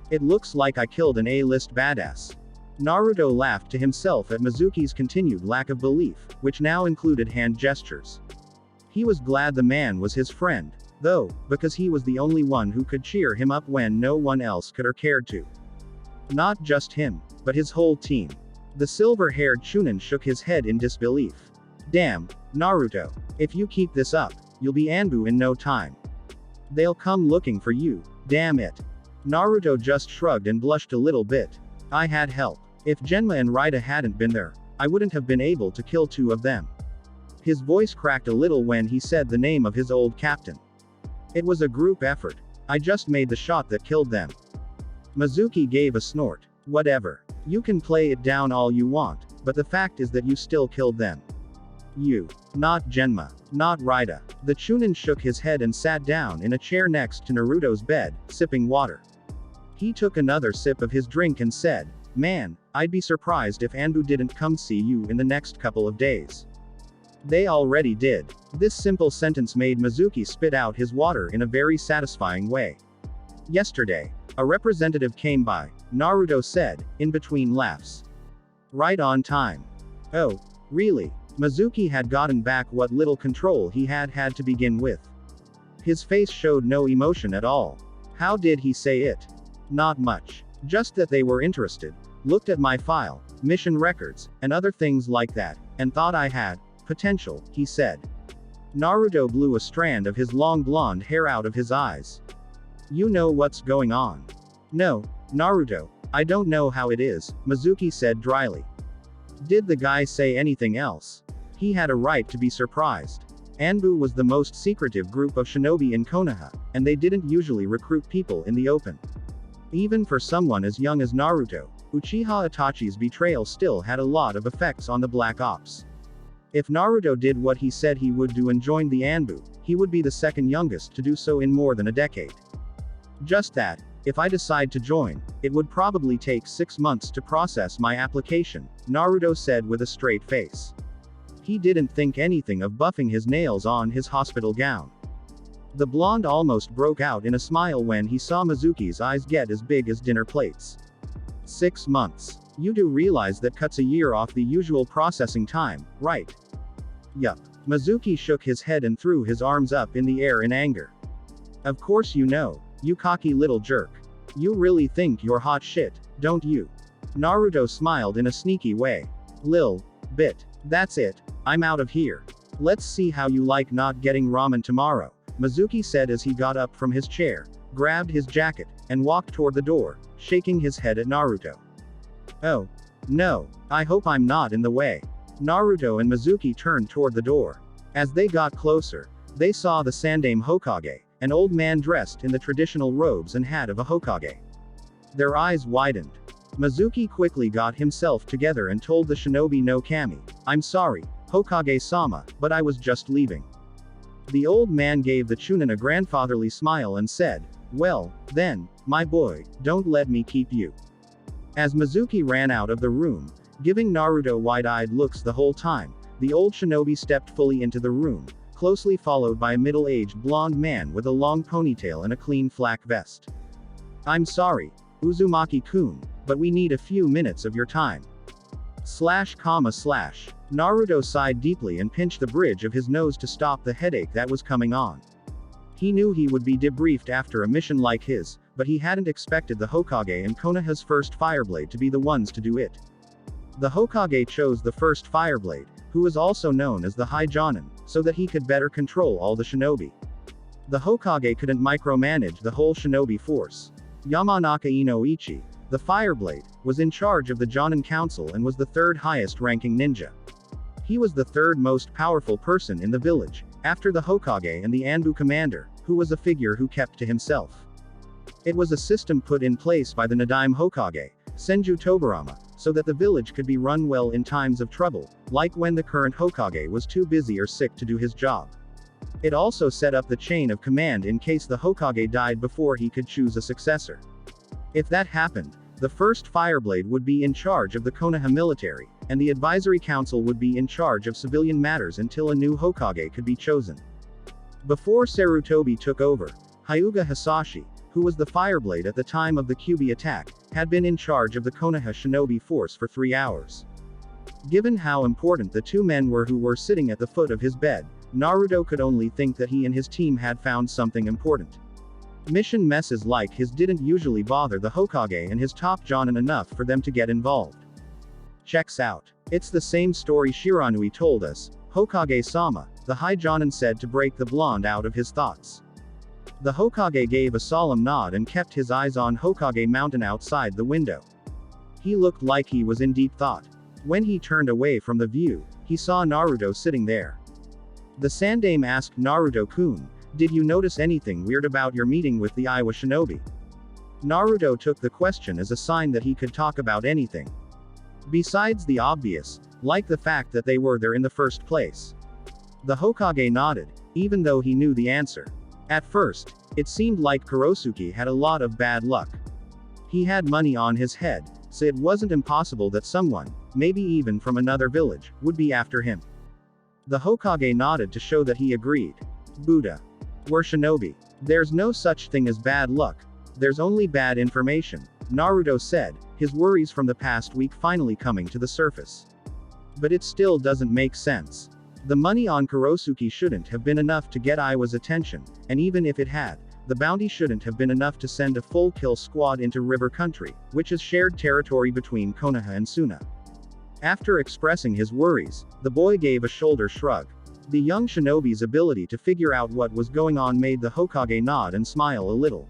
It looks like I killed an A-list badass. Naruto laughed to himself at Mizuki's continued lack of belief, which now included hand gestures. He was glad the man was his friend, though, because he was the only one who could cheer him up when no one else could or cared to. Not just him, but his whole team. The silver-haired Chunin shook his head in disbelief. Damn, Naruto. If you keep this up, you'll be Anbu in no time. They'll come looking for you, damn it. Naruto just shrugged and blushed a little bit. I had help. If Genma and Raida hadn't been there, I wouldn't have been able to kill 2 of them. His voice cracked a little when he said the name of his old captain. It was a group effort. I just made the shot that killed them. Mizuki gave a snort. Whatever. You can play it down all you want, but the fact is that you still killed them. You. Not Genma. Not Raida. The Chunin shook his head and sat down in a chair next to Naruto's bed, sipping water. He took another sip of his drink and said, Man, I'd be surprised if Anbu didn't come see you in the next couple of days. They already did. This simple sentence made Mizuki spit out his water in a very satisfying way. Yesterday, a representative came by, Naruto said, in between laughs. Right on time. Oh, really? Mizuki had gotten back what little control he had had to begin with. His face showed no emotion at all. How did he say it? Not much. Just that they were interested, looked at my file, mission records, and other things like that, and thought I had potential, he said. Naruto blew a strand of his long blonde hair out of his eyes. You know what's going on. No, Naruto, I don't know how it is, Mizuki said dryly. Did the guy say anything else? He had a right to be surprised. Anbu was the most secretive group of shinobi in Konoha, and they didn't usually recruit people in the open. Even for someone as young as Naruto, Uchiha Itachi's betrayal still had a lot of effects on the Black Ops. If Naruto did what he said he would do and joined the Anbu, he would be the second youngest to do so in more than a decade. Just that, if I decide to join, it would probably take 6 months to process my application, Naruto said with a straight face. He didn't think anything of buffing his nails on his hospital gown. The blonde almost broke out in a smile when he saw Mizuki's eyes get as big as dinner plates. 6 months. You do realize that cuts a year off the usual processing time, right? Yup. Mizuki shook his head and threw his arms up in the air in anger. Of course you know, you cocky little jerk. You really think you're hot shit, don't you? Naruto smiled in a sneaky way. Lil bit. That's it, I'm out of here. Let's see how you like not getting ramen tomorrow, Mizuki said as he got up from his chair, grabbed his jacket, and walked toward the door, shaking his head at Naruto. Oh. No, I hope I'm not in the way. Naruto and Mizuki turned toward the door. As they got closer, they saw the Sandaime Hokage, an old man dressed in the traditional robes and hat of a Hokage. Their eyes widened. Mizuki quickly got himself together and told the shinobi no kami, I'm sorry, Hokage-sama, but I was just leaving. The old man gave the Chunin a grandfatherly smile and said, well, then, my boy, don't let me keep you. As Mizuki ran out of the room, giving Naruto wide-eyed looks the whole time, the old shinobi stepped fully into the room, closely followed by a middle-aged blonde man with a long ponytail and a clean flak vest. I'm sorry, Uzumaki-kun, but we need a few minutes of your time. Naruto sighed deeply and pinched the bridge of his nose to stop the headache that was coming on. He knew he would be debriefed after a mission like his, but he hadn't expected the Hokage and Konoha's first Fireblade to be the ones to do it. The Hokage chose the first Fireblade, who is also known as the High Jonin, so that he could better control all the shinobi. The Hokage couldn't micromanage the whole shinobi force. Yamanaka Inoichi, the Fireblade, was in charge of the Jonin Council and was the third highest ranking ninja. He was the third most powerful person in the village, after the Hokage and the Anbu commander, who was a figure who kept to himself. It was a system put in place by the Nadaime Hokage, Senju Tobarama, so that the village could be run well in times of trouble, like when the current Hokage was too busy or sick to do his job. It also set up the chain of command in case the Hokage died before he could choose a successor. If that happened, the first Fireblade would be in charge of the Konoha military, and the advisory council would be in charge of civilian matters until a new Hokage could be chosen. Before Sarutobi took over, Hyuga Hisashi, who was the Fireblade at the time of the Kyuubi attack, had been in charge of the Konoha shinobi force for 3 hours. Given how important the two men were who were sitting at the foot of his bed, Naruto could only think that he and his team had found something important. Mission messes like his didn't usually bother the Hokage and his top Jonin enough for them to get involved. Checks out. It's the same story Shiranui told us, Hokage-sama, the High Jonin said to break the blonde out of his thoughts. The Hokage gave a solemn nod and kept his eyes on Hokage Mountain outside the window. He looked like he was in deep thought. When he turned away from the view, he saw Naruto sitting there. The Sandaime asked Naruto-kun, did you notice anything weird about your meeting with the Iwa shinobi? Naruto took the question as a sign that he could talk about anything. Besides the obvious, like the fact that they were there in the first place. The Hokage nodded, even though he knew the answer. At first, it seemed like Kurosuke had a lot of bad luck. He had money on his head, so it wasn't impossible that someone, maybe even from another village, would be after him. The Hokage nodded to show that he agreed. Buddha. We're shinobi. There's no such thing as bad luck. There's only bad information, Naruto said, his worries from the past week finally coming to the surface. But it still doesn't make sense. The money on Kurosuke shouldn't have been enough to get Iwa's attention, and even if it had, the bounty shouldn't have been enough to send a full kill squad into River Country, which is shared territory between Konoha and Suna. After expressing his worries, the boy gave a shoulder shrug. The young shinobi's ability to figure out what was going on made the Hokage nod and smile a little.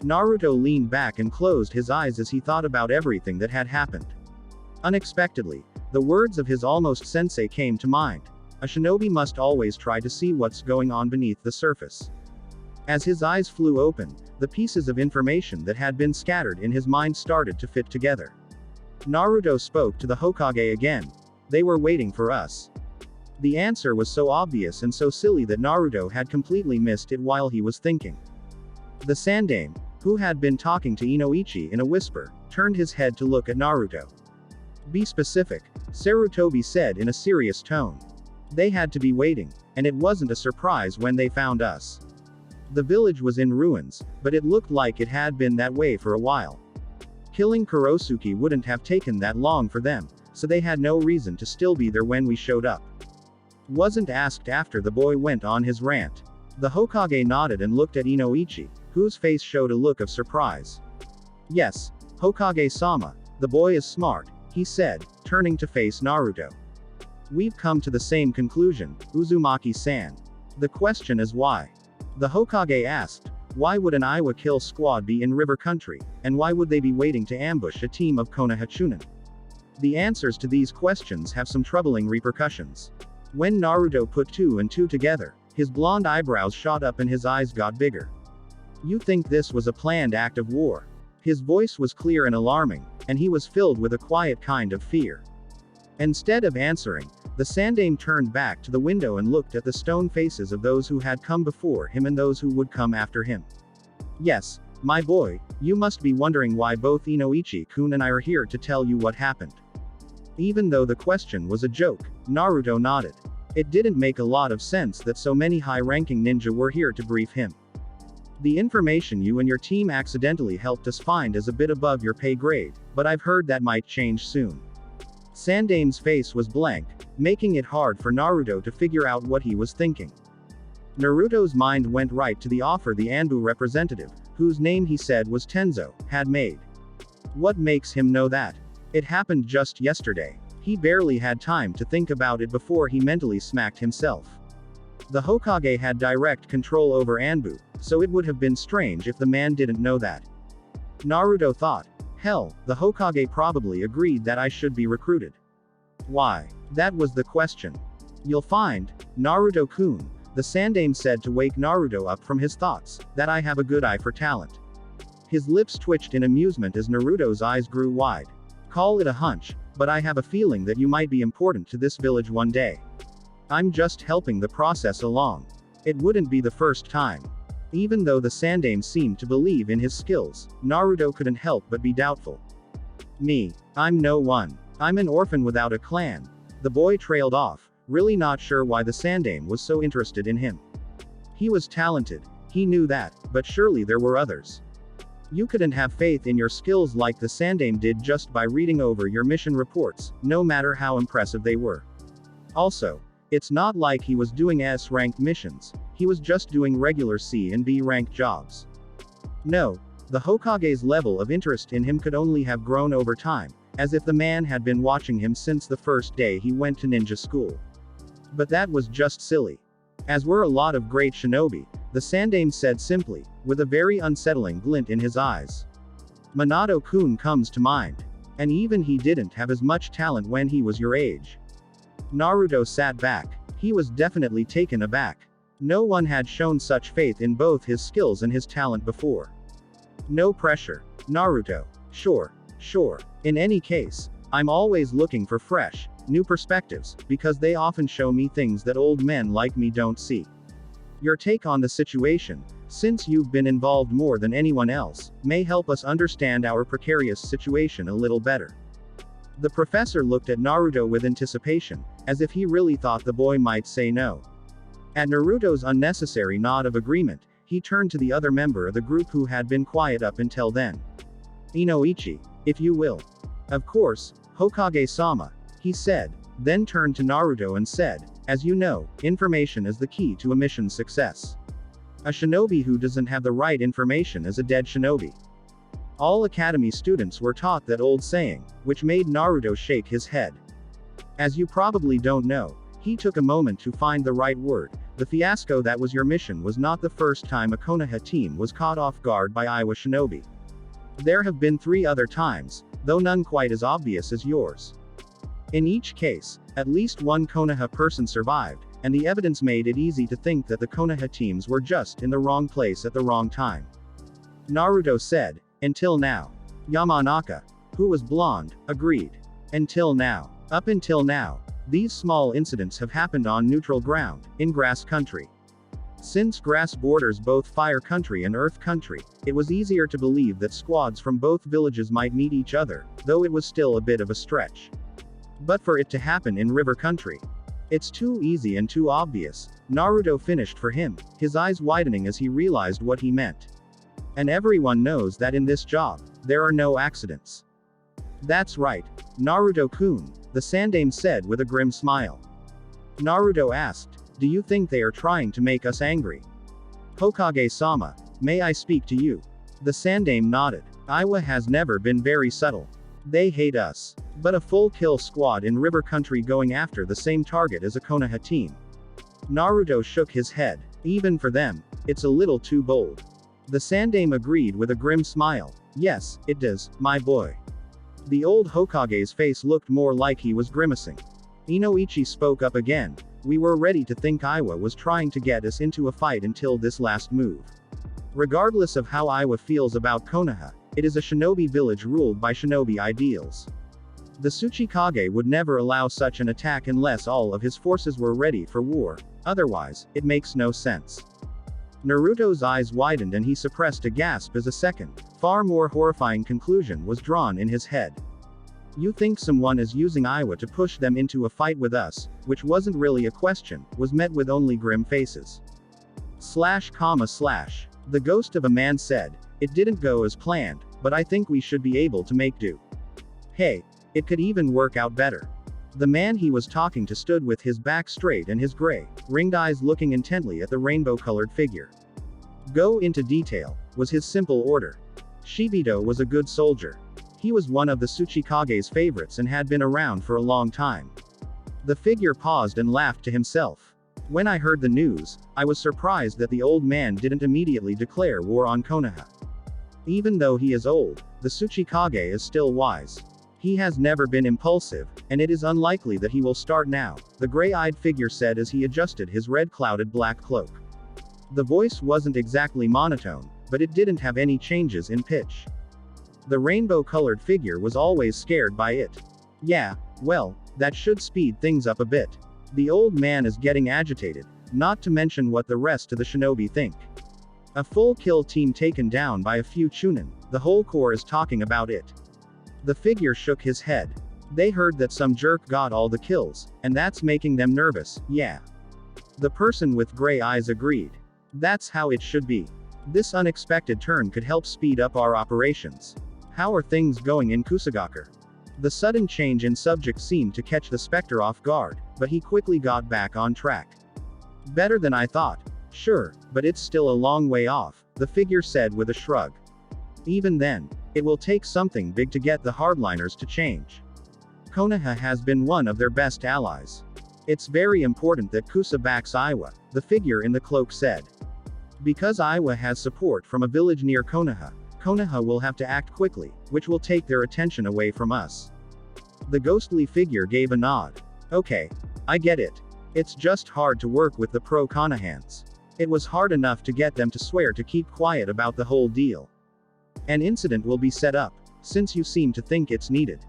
Naruto leaned back and closed his eyes as he thought about everything that had happened. Unexpectedly, the words of his almost sensei came to mind. A shinobi must always try to see what's going on beneath the surface. As his eyes flew open, the pieces of information that had been scattered in his mind started to fit together. Naruto spoke to the Hokage again. They were waiting for us. The answer was so obvious and so silly that Naruto had completely missed it while he was thinking. The Sandaime, who had been talking to Inoichi in a whisper, turned his head to look at Naruto. Be specific, Sarutobi said in a serious tone. They had to be waiting, and it wasn't a surprise when they found us. The village was in ruins, but it looked like it had been that way for a while. Killing Kurosuke wouldn't have taken that long for them, so they had no reason to still be there when we showed up. Wasn't asked after the boy went on his rant. The Hokage nodded and looked at Inoichi, whose face showed a look of surprise. Yes, Hokage-sama, the boy is smart, he said, turning to face Naruto. We've come to the same conclusion, Uzumaki-san. The question is why? The Hokage asked, why would an Iwa kill squad be in river country, and why would they be waiting to ambush a team of Konoha Chunin? The answers to these questions have some troubling repercussions. When Naruto put two and two together, his blonde eyebrows shot up and his eyes got bigger. You think this was a planned act of war? His voice was clear and alarming, and he was filled with a quiet kind of fear. Instead of answering, the Sandaime turned back to the window and looked at the stone faces of those who had come before him and those who would come after him. Yes, my boy, you must be wondering why both Inoichi-kun and I are here to tell you what happened. Even though the question was a joke, Naruto nodded. It didn't make a lot of sense that so many high-ranking ninja were here to brief him. The information you and your team accidentally helped us find is a bit above your pay grade, but I've heard that might change soon. Sandaime's face was blank, making it hard for Naruto to figure out what he was thinking. Naruto's mind went right to the offer the Anbu representative, whose name he said was Tenzo, had made. What makes him know that? It happened just yesterday. He barely had time to think about it before he mentally smacked himself. The Hokage had direct control over Anbu, so it would have been strange if the man didn't know that. Naruto thought, hell, the Hokage probably agreed that I should be recruited. Why? That was the question. You'll find, Naruto-kun, the Sandaime said to wake Naruto up from his thoughts, that I have a good eye for talent. His lips twitched in amusement as Naruto's eyes grew wide. Call it a hunch, but I have a feeling that you might be important to this village one day. I'm just helping the process along. It wouldn't be the first time. Even though the Sandaime seemed to believe in his skills, Naruto couldn't help but be doubtful. Me. I'm no one. I'm an orphan without a clan. The boy trailed off, really not sure why the Sandaime was so interested in him. He was talented, he knew that, but surely there were others. You couldn't have faith in your skills like the Sandaime did just by reading over your mission reports, no matter how impressive they were. Also, it's not like he was doing S-ranked missions, he was just doing regular C and B-ranked jobs. No, the Hokage's level of interest in him could only have grown over time, as if the man had been watching him since the first day he went to ninja school. But that was just silly. As were a lot of great shinobi, the Sandaime said simply, with a very unsettling glint in his eyes. Minato-kun comes to mind. And even he didn't have as much talent when he was your age. Naruto sat back. He was definitely taken aback. No one had shown such faith in both his skills and his talent before. No pressure. Naruto. Sure. In any case, I'm always looking for fresh, new perspectives, because they often show me things that old men like me don't see. Your take on the situation, since you've been involved more than anyone else, may help us understand our precarious situation a little better. The professor looked at Naruto with anticipation, as if he really thought the boy might say no. At Naruto's unnecessary nod of agreement, he turned to the other member of the group who had been quiet up until then. Inoichi, if you will. Of course, Hokage-sama, he said, then turned to Naruto and said, as you know, information is the key to a mission's success. A shinobi who doesn't have the right information is a dead shinobi. All academy students were taught that old saying, which made Naruto shake his head. As you probably don't know, he took a moment to find the right word. The fiasco that was your mission was not the first time a Konoha team was caught off guard by Iwa shinobi. There have been 3 other times, though none quite as obvious as yours. In each case, at least one Konoha person survived, and the evidence made it easy to think that the Konoha teams were just in the wrong place at the wrong time. Naruto said, until now. Yamanaka. Who was blonde, agreed. Until now. Up until now. These small incidents have happened on neutral ground, in grass country. Since grass borders both fire country and earth country, it was easier to believe that squads from both villages might meet each other, though it was still a bit of a stretch. But for it to happen in river country, it's too easy and too obvious. Naruto finished for him, his eyes widening as he realized what he meant. And everyone knows that in this job, there are no accidents. That's right, Naruto-kun, the Sandaime said with a grim smile. Naruto asked, do you think they are trying to make us angry? Hokage-sama, may I speak to you? The Sandaime nodded. Iwa has never been very subtle. They hate us. But a full kill squad in river country going after the same target as a Konoha team. Naruto shook his head. Even for them, it's a little too bold. The Sandaime agreed with a grim smile. Yes, it does, my boy. The old Hokage's face looked more like he was grimacing. Inoichi spoke up again. We were ready to think Iwa was trying to get us into a fight until this last move. Regardless of how Iwa feels about Konoha, it is a shinobi village ruled by shinobi ideals. The Tsuchikage would never allow such an attack unless all of his forces were ready for war, otherwise, it makes no sense. Naruto's eyes widened and he suppressed a gasp as a second, far more horrifying conclusion was drawn in his head. You think someone is using Iwa to push them into a fight with us, which wasn't really a question, was met with only grim faces. The ghost of a man said, it didn't go as planned, but I think we should be able to make do. Hey, it could even work out better. The man he was talking to stood with his back straight and his gray, ringed eyes looking intently at the rainbow-colored figure. Go into detail, was his simple order. Shibito was a good soldier. He was one of the Tsuchikage's favorites and had been around for a long time. The figure paused and laughed to himself. When I heard the news, I was surprised that the old man didn't immediately declare war on Konoha. Even though he is old, the Tsuchikage is still wise. He has never been impulsive, and it is unlikely that he will start now, the gray-eyed figure said as he adjusted his red-clouded black cloak. The voice wasn't exactly monotone, but it didn't have any changes in pitch. The rainbow-colored figure was always scared by it. Yeah, well, that should speed things up a bit. The old man is getting agitated, not to mention what the rest of the shinobi think. A full kill team taken down by a few chunin, the whole corps is talking about it. The figure shook his head. They heard that some jerk got all the kills, and that's making them nervous, yeah. The person with gray eyes agreed. That's how it should be. This unexpected turn could help speed up our operations. How are things going in Kusagaku? The sudden change in subject seemed to catch the Spectre off guard, but he quickly got back on track. Better than I thought. Sure, but it's still a long way off, the figure said with a shrug. Even then, it will take something big to get the hardliners to change. Konoha has been one of their best allies. It's very important that Kusa backs Iwa, the figure in the cloak said. Because Iwa has support from a village near Konoha, Konoha will have to act quickly, which will take their attention away from us. The ghostly figure gave a nod. Okay. I get it. It's just hard to work with the pro-Konohans. It was hard enough to get them to swear to keep quiet about the whole deal. An incident will be set up, since you seem to think it's needed.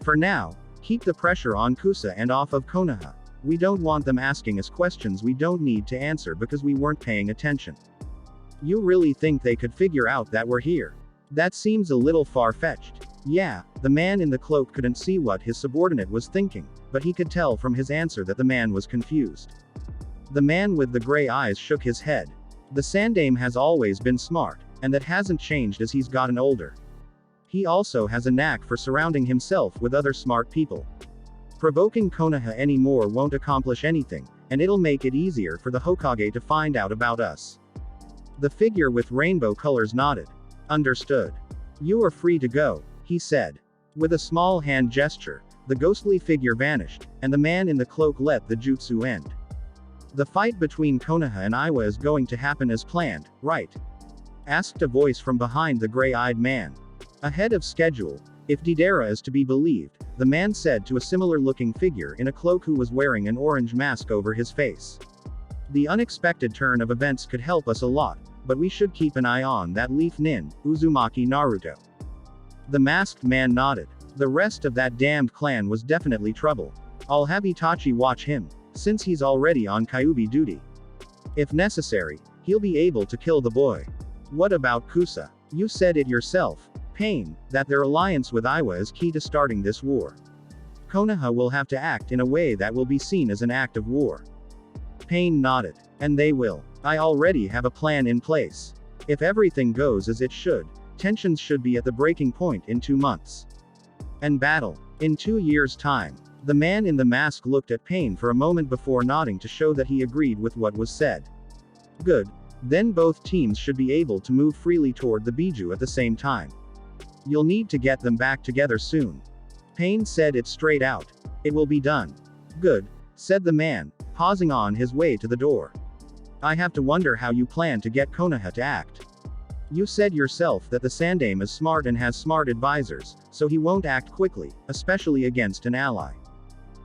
For now, keep the pressure on Kusa and off of Konoha. We don't want them asking us questions we don't need to answer because we weren't paying attention. You really think they could figure out that we're here? That seems a little far-fetched. Yeah, the man in the cloak couldn't see what his subordinate was thinking, but he could tell from his answer that the man was confused. The man with the gray eyes shook his head. The Sandaime has always been smart, and that hasn't changed as he's gotten older. He also has a knack for surrounding himself with other smart people. Provoking Konoha anymore won't accomplish anything, and it'll make it easier for the Hokage to find out about us. The figure with rainbow colors nodded. Understood. You are free to go, he said. With a small hand gesture, the ghostly figure vanished, and the man in the cloak let the jutsu end. The fight between Konoha and Iwa is going to happen as planned, right? Asked a voice from behind the gray-eyed man. Ahead of schedule, if Deidara is to be believed, the man said to a similar-looking figure in a cloak who was wearing an orange mask over his face. The unexpected turn of events could help us a lot, but we should keep an eye on that leaf nin, Uzumaki Naruto. The masked man nodded. The rest of that damned clan was definitely trouble. I'll have Itachi watch him, since he's already on Kyuubi duty. If necessary, he'll be able to kill the boy. What about Kusa? You said it yourself, Pain, that their alliance with Iwa is key to starting this war. Konoha will have to act in a way that will be seen as an act of war. Pain nodded. And they will. I already have a plan in place. If everything goes as it should, tensions should be at the breaking point in 2 months. And battle. In 2 years' time. The man in the mask looked at Pain for a moment before nodding to show that he agreed with what was said. Good. Then both teams should be able to move freely toward the Biju at the same time. You'll need to get them back together soon. Pain said it straight out. It will be done. Good, said the man, pausing on his way to the door. I have to wonder how you plan to get Konoha to act. You said yourself that the Sandaime is smart and has smart advisors, so he won't act quickly, especially against an ally.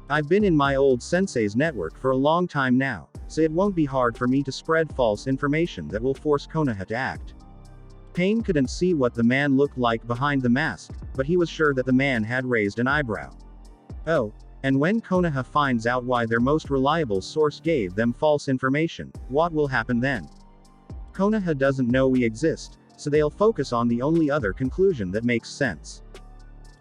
I've been in my old sensei's network for a long time now, so it won't be hard for me to spread false information that will force Konoha to act. Pain couldn't see what the man looked like behind the mask, but he was sure that the man had raised an eyebrow. Oh, and when Konoha finds out why their most reliable source gave them false information, what will happen then? Konoha doesn't know we exist, so they'll focus on the only other conclusion that makes sense.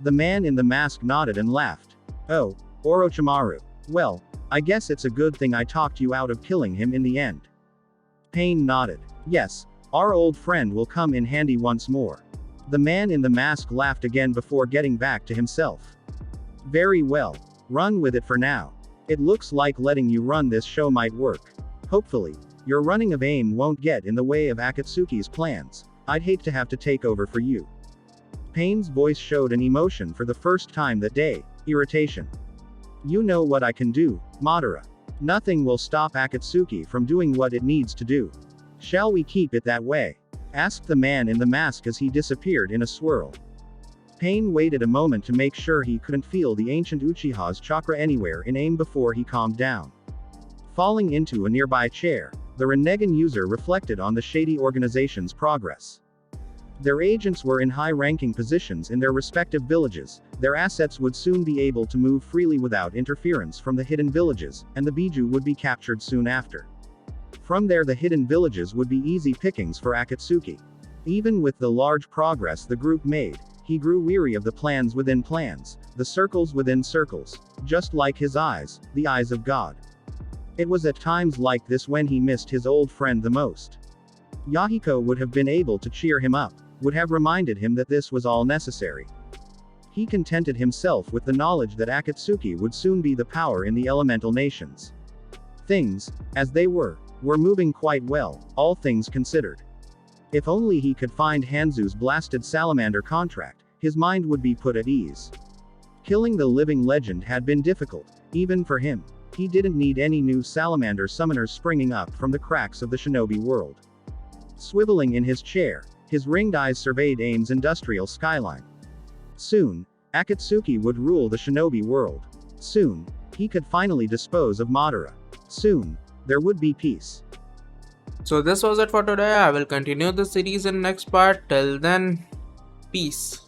The man in the mask nodded and laughed. Oh, Orochimaru. Well, I guess it's a good thing I talked you out of killing him in the end. Pain nodded. Yes, our old friend will come in handy once more. The man in the mask laughed again before getting back to himself. Very well. Run with it for now. It looks like letting you run this show might work. Hopefully, your running of aim won't get in the way of Akatsuki's plans. I'd hate to have to take over for you. Pain's voice showed an emotion for the first time that day, irritation. You know what I can do, Madara. Nothing will stop Akatsuki from doing what it needs to do. Shall we keep it that way? Asked the man in the mask as he disappeared in a swirl. Pain waited a moment to make sure he couldn't feel the ancient Uchiha's chakra anywhere in aim before he calmed down. Falling into a nearby chair, the Rinnegan user reflected on the shady organization's progress. Their agents were in high-ranking positions in their respective villages, their assets would soon be able to move freely without interference from the hidden villages, and the Biju would be captured soon after. From there the hidden villages would be easy pickings for Akatsuki. Even with the large progress the group made, he grew weary of the plans within plans, the circles within circles, just like his eyes, the eyes of God. It was at times like this when he missed his old friend the most. Yahiko would have been able to cheer him up, would have reminded him that this was all necessary. He contented himself with the knowledge that Akatsuki would soon be the power in the elemental nations. Things, as they were moving quite well, all things considered. If only he could find Hanzu's blasted salamander contract, his mind would be put at ease. Killing the living legend had been difficult, even for him. He didn't need any new salamander summoners springing up from the cracks of the shinobi world. Swiveling in his chair, his ringed eyes surveyed Aim's industrial skyline. Soon, Akatsuki would rule the shinobi world. Soon, he could finally dispose of Madara. Soon, there would be peace. So this was it for today. I will continue the series in next part. Till then, peace.